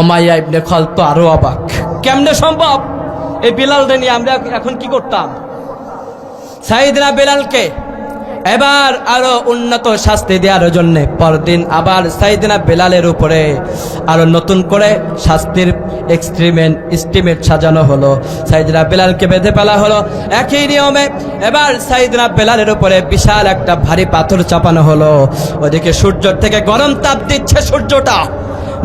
উমাইয়া ইবনে খালফ তো আরো অবাক, কেমনে সম্ভব? এই বেলালকে নিয়ে আমরা এখন কি করতাম? সাইয়েদনা বেলালকে এবার আরো উন্নত শাস্তি দেওয়ার জন্য পরদিন আবার সাইয়েদনা বেলালের উপরে আরো নতুন করে শাস্তির এস্টিমেট সাজানো হলো। সাইয়েদনা বেলালকে বেঁধে ফেলা হলো একই নিয়মে। এবার সাইয়েদনা বেলালের উপরে বিশাল একটা ভারী পাথর চাপানো হলো। ওদিকে সূর্যর থেকে গরম তাপ দিচ্ছে, সূর্যটা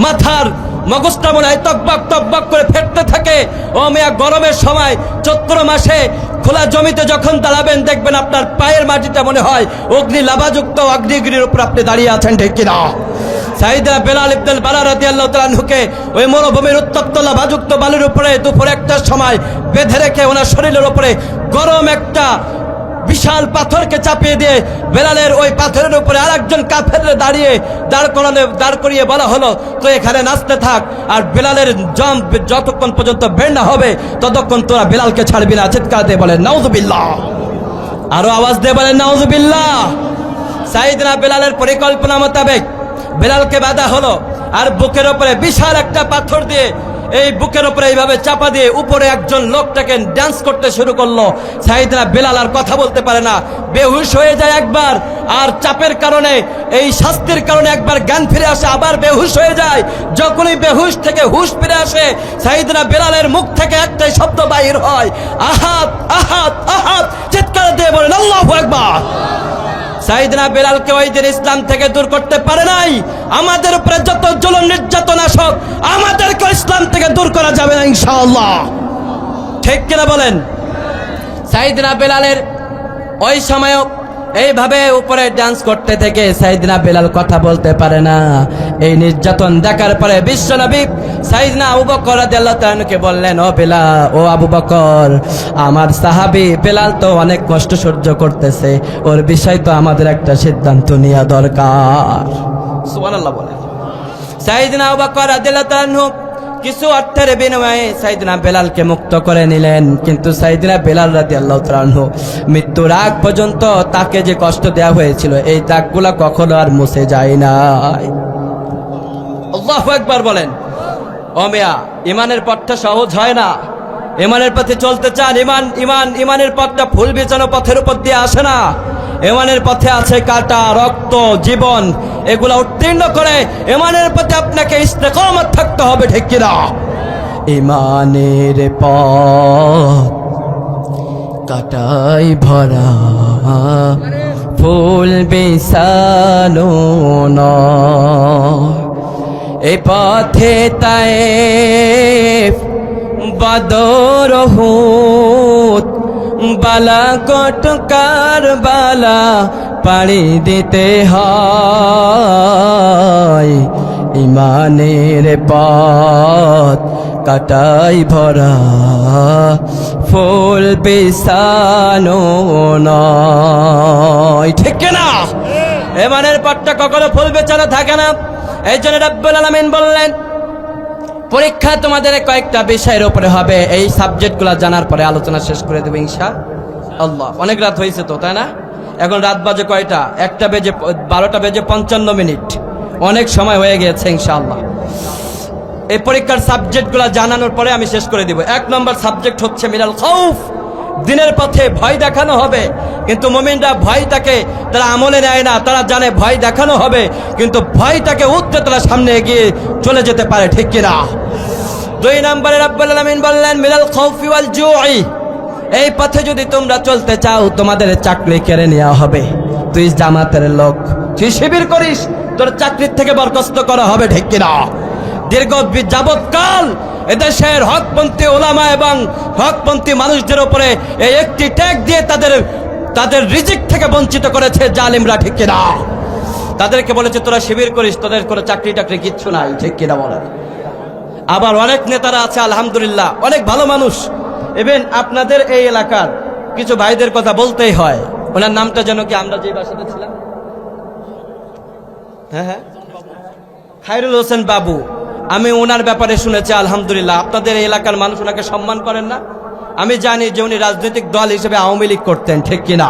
মাথার মগজটা মনে হয় তকবক তকবক করে ফেটতে থাকে। ও মিয়া, গরমের সময় চৈত্র মাসে খোলা জমিতে যখন দাঁড়াবেন, দেখবেন আপনার পায়ের মাটিটা মনে হয় অগ্নি লাভাযুক্ত অগ্নিগিরির উপর আপনি দাঁড়িয়ে আছেন, ঠিক কিনা? সাইয়েদনা বেলাল ইবনে বারা রাদিয়াল্লাহু তাআলা আনহুকে ওই মরুভূমির উত্তপ্ত লাভাযুক্ত বালির উপরে দুপুর একটার সময় বেঁধে রেখে ওনার শরীরের উপরে গরম একটা বিশাল পাথরকে চাপিয়ে দিয়ে বেলালের ওই পাথরের উপরে আরেকজন কাফের দাঁড় করিয়ে বলা হলো, তো এখানে নাচতে থাক, আর বেলালের জম যতক্ষণ পর্যন্ত বের না হবে ততক্ষণ তোরা বেলালকে ছাড়বি না। চিৎকার দিয়ে বলেন নাউজুবিল্লাহ। আরো আওয়াজ দিয়ে বলেন নাউজুবিল্লাহ। সাইয়েদনা বেলালের পরিকল্পনা মোতাবেক বেলালকে বাঁধা হলো, আর বুকের উপরে বিশাল একটা পাথর দিয়ে এই বুকের উপরে এইভাবে চাপা দিয়ে উপরে একজন লোকটাকে ডান্স করতে শুরু করলো। সাইয়েদনা বেলাল আর কথা বলতে পারে না, বেহুশ হয়ে যায় একবার, আর চাপের কারণে এই শাস্তির কারণে একবার জ্ঞান ফিরে আসে, আবার বেহুশ হয়ে যায়। যখনই বেহুশ থেকে হুশ ফিরে আসে, সাইয়েদনা বেলালের মুখ থেকে একটাই শব্দ বাহির হয়, আহাদ আহাদ আহাদ। চিৎকার দিয়ে বলেন আল্লাহু আকবার। সাইয়েদনা বেলালকে ওই দিন ইসলাম থেকে দূর করতে পারে নাই। আমাদের উপরে যত জুলুম নির্যাতন আসুক, আমাদেরকে ইসলাম থেকে দূর করা যাবে না ইনশাআল্লাহ, ঠিক কিনা বলেন? সাইয়েদনা বেলালের ওই সময় এইভাবে উপরে ডান্স করতে থেকে সাইয়েদনা বেলাল কথা বলতে পারে না। এই নির্যাতন দেখার পরে বিশ্বনবী সাইয়েদনা আবু বকর রাদিয়াল্লাহু তাআলা আনহুকে বললেন, ও বেলাল, ও আবু বকর, আমার সাহাবী বেলাল তো অনেক কষ্ট সহ্য করতেছে, ওর বিষয় তো আমাদের একটা সিদ্ধান্ত নেওয়া দরকার। সুবহানাল্লাহ বলেন। সাইয়েদনা আবু বকর রাদিয়াল্লাহু তাআলা আনহু কিছু অর্থের বিনিময়ে সাইয়েদনা বেলালকে মুক্ত করে নিলেন, কিন্তু সাইয়েদনা বেলাল রাদিয়াল্লাহু তাআলা আনহু মৃত্যুর আগ পর্যন্ত তাকে যে কষ্ট দেওয়া হয়েছিল, এই দাগগুলা কখনো আর মুছে যায় নাই। আল্লাহু আকবার বলেন। ও মিয়া, ইমানের পথটা সহজ হয় না। ইমানের পথে চলতে চান, ইমানের পথটা ফুল বিছানো পথের উপর দিয়ে আসে না। ইমানের পথে আছে কাটা, রক্ত, জীবন, এগুলা উত্তীর্ণ করে ইমানের পথে আপনাকে ইস্তেকামত থাকতে হবে, ঠিক কিনা? ইমানের পথ কাটাই ভরা, ফুল বিছানো নয়। এই পথে তায়েফ বদর উহুদ বালাকোট কারবালা পাড়ি দিতে হয়। ইমানের পথ কাটাই ভরা ফুল বিছানো নয়। ঠিক না? ইমানের পথটা কখনো ফুল বিছানো থাকে না। এই জন্য রব্বুল আলামিন বললেন, পরীক্ষা তোমাদের কয়েকটা বিষয়ের উপরে হবে। এই সাবজেক্টগুলো জানার পরে আলোচনা শেষ করে দেবো ইনশাআল্লাহ। অনেক রাত হয়েছে তো, তাই না? এখন রাত বাজে কয়টা? 12টা বেজে 55 মিনিট। অনেক সময় হয়ে গিয়েছে ইনশাআল্লাহ। এই পরীক্ষার সাবজেক্টগুলো জানানোর পরে আমি শেষ করে দিব। 1 নম্বর সাবজেক্ট হচ্ছে মিনাল খাউফ, দিনের পথে ভয় দেখানো হবে। কিন্তু মুমিনরা ভয়টাকে তারা আমলে নেয় না। তারা জানে ভয় দেখানো হবে, কিন্তু ভয়টাকে উঠতে তারা সামনে এগিয়ে চলে যেতে পারে। ঠিক কিনা? 2 নম্বরে রব্বুল আলামিন বললেন মিনাল খাউফি ওয়াল জুই, এই পথে যদি তোমরা চলতে চাও তোমাদের চাকরি কেড়ে নেওয়া হবে। তুই জামাতের লোক, তুই শিবির করিস, তোর চাকরির থেকে বরখাস্ত করা হবে। ঠিক কিনা? দীর্ঘ যাবৎকাল এদেশের হকপন্থী ওলামা এবং হকপন্থী মানুষদের উপরে এই একটি ট্যাগ দিয়ে তাদের রিজিক থেকে বঞ্চিত করেছে জালিমরা। ঠিক কিনা? তাদেরকে বলেছে তোরা শিবির করিস, তোদের করে চাকরি টাকরি কিচ্ছু নাই। ঠিক কিনা বলেন? আবার অনেক নেতারা আছে আলহামদুলিল্লাহ, অনেক ভালো মানুষ। ইভেন আপনাদের এই এলাকার কিছু ভাইদের কথা বলতেই হয়। ওনার নামটা যেন কি, আমরা যে বাসাতে ছিলাম, হ্যাঁ, খায়রুল হোসেন বাবু। আমি ওনার ব্যাপারে শুনেছি আলহামদুলিল্লাহ। আপনাদের এই এলাকার মানুষ ওনাকে সম্মান করেন না। আমি জানি যে উনি রাজনৈতিক দল হিসেবে আওয়ামী লীগ করতেন। ঠিক কিনা?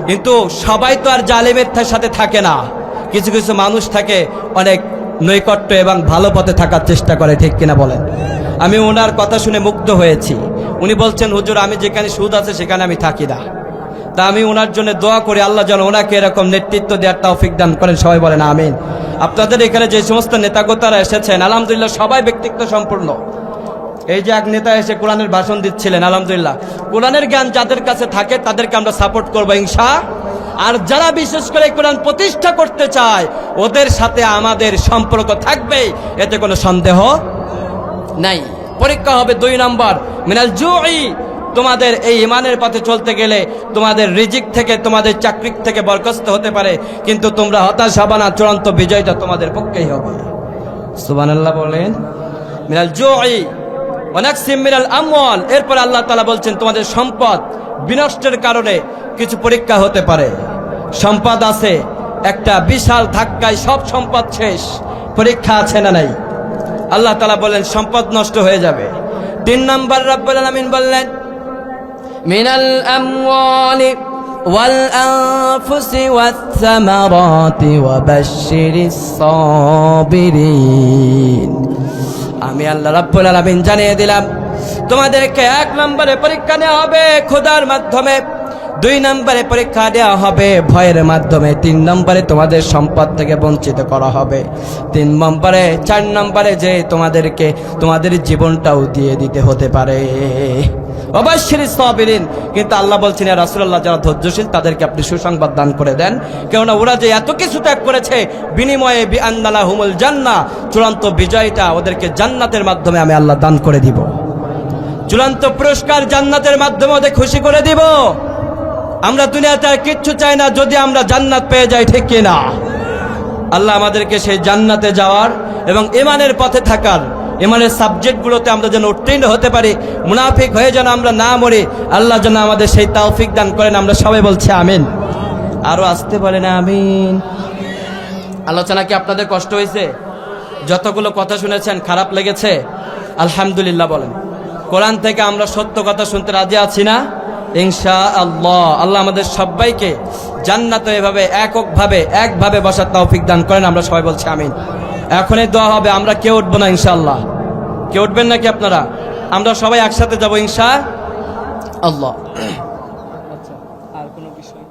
কিন্তু সবাই তো আর জালিমের সাথে থাকে না। কিছু কিছু মানুষ থাকে অনেক নৈকট্য এবং ভালো পথে থাকার চেষ্টা করে। ঠিক কিনা বলেন? আমি ওনার কথা শুনে মুগ্ধ হয়েছি। উনি বলছেন, হুজুর আমি যেখানে সুদ আছে সেখানে আমি থাকি না। তা আমি ওনার জন্য দোয়া করি, আল্লাহ যেন ওনাকে এরকম নেতৃত্ব দেওয়ার তৌফিক দান করেন। সবাই বলেন আমিন। আপনাদের এখানে যে সমস্ত নেতাগোতারা এসেছেন আলহামদুলিল্লাহ সবাই ব্যক্তিত্ব সম্পূর্ণ। এই যে এক নেতা এসে কোরআনের ভাষণ দিচ্ছিলেন, আলহামদুলিল্লাহ কোরআনের জ্ঞান যাদের কাছে থাকে তাদেরকে আমরা সাপোর্ট করবো ইনশাআল্লাহ। আর যারা বিশেষ করে কোরআন প্রতিষ্ঠা করতে চায় ওদের সাথে আমাদের সম্পর্ক থাকবে, এতে কোনো সন্দেহ নাই। পরীক্ষা হবে 2 নম্বর মিনাল জুই, তোমাদের এই ইমানের পথে চলতে গেলে তোমাদের রিজিক থেকে, তোমাদের চাকরি থেকে বরখাস্ত হতে পারে, কিন্তু তোমরা হতাশ হবে না, চূড়ান্ত বিজয়টা তোমাদের পক্ষেই হবে। সুবহানাল্লাহ বলেন। মিনাল জুই ওয়া নাকসিম মিনাল আমওয়াল, এরপর আল্লাহ তাআলা বলছেন তোমাদের সম্পদ বিনষ্টের কারণে কিছু পরীক্ষা হতে পারে। সম্পদ আছে, একটা বিশাল ধাক্কায় সব সম্পদ শেষ। পরীক্ষা আছে না নাই? আল্লাহ তাআলা বলেন সম্পদ নষ্ট হয়ে যাবে। 3 নম্বর রব্বুল আলামিন বললেন মিনাল আমওয়ালি ওয়াল আনফুসি ওয়াস সামারাতি ওয়া বাশশিরিস সাবিরিন। আমি আল্লাহ রাব্বুল আলামিন জানিয়ে দিলাম তোমাদেরকে 1 নম্বরে পরীক্ষা নেওয়া হবে খোদার মাধ্যমে, 2 নম্বরে পরীক্ষা দেওয়া হবে ভয়ের মাধ্যমে, 3 নম্বরে তোমাদের সম্পদ থেকে বঞ্চিত করা হবে, 3 নম্বরে 4 নম্বরে যে তোমাদেরকে তোমাদের জীবনটাও দিয়ে দিতে হতে পারে। অবশ্যই সাবিরিন, কিন্তু আল্লাহ বলছেন ইয়া রাসূলুল্লাহ যারা ধৈর্যশীল তাদেরকে আপনি সুসংবাদ দান করে দেন, কেননা ওরা যে এত কিছু ত্যাগ করেছে বিনিময়ে বিআন্না লাহুমুল জান্নাহ, চূড়ান্ত বিজয়টা ওদেরকে জান্নাতের মাধ্যমে আমি আল্লাহ দান করে দিব। চূড়ান্ত পুরস্কার জান্নাতের মাধ্যমে ওদের খুশি করে দিব। আমরা দুনিয়াতে আর কিচ্ছু চাই না যদি আমরা জান্নাত পেয়ে যাই। ঠিক কিনা? আল্লাহ আমাদেরকে সেই জান্নাতে যাওয়ার এবং ইমানের পথে থাকার, ইমানের সাবজেক্টগুলোতে আমরা যেন উত্তীর্ণ হতে পারি, মুনাফিক হয়ে যেন আমরা না মরি, আল্লাহ যেন আমাদের সেই তৌফিক দান করেন। আমরা সবাই বলছি আমিন। আরো আসতে বলেন আমিন। আলোচনা কি আপনাদের কষ্ট হয়েছে? যতগুলো কথা শুনেছেন খারাপ লেগেছে? আলহামদুলিল্লাহ বলেন। কোরআন থেকে আমরা সত্য কথা শুনতে রাজি আছি না? ইনশাআল্লাহ আল্লাহ আমাদের সবাইকে জান্নাতে এভাবে একভাবে বসার তৌফিক দান করেন। আমরা সবাই বলছি আমিন। এখনই দোয়া হবে, আমরা কেউ উঠবো না ইনশাআল্লাহ। কেউ উঠবেন নাকি আপনারা? আমরা সবাই একসাথে যাবো ইনশাআল্লাহ। আচ্ছা, আর কোনো বিষয়?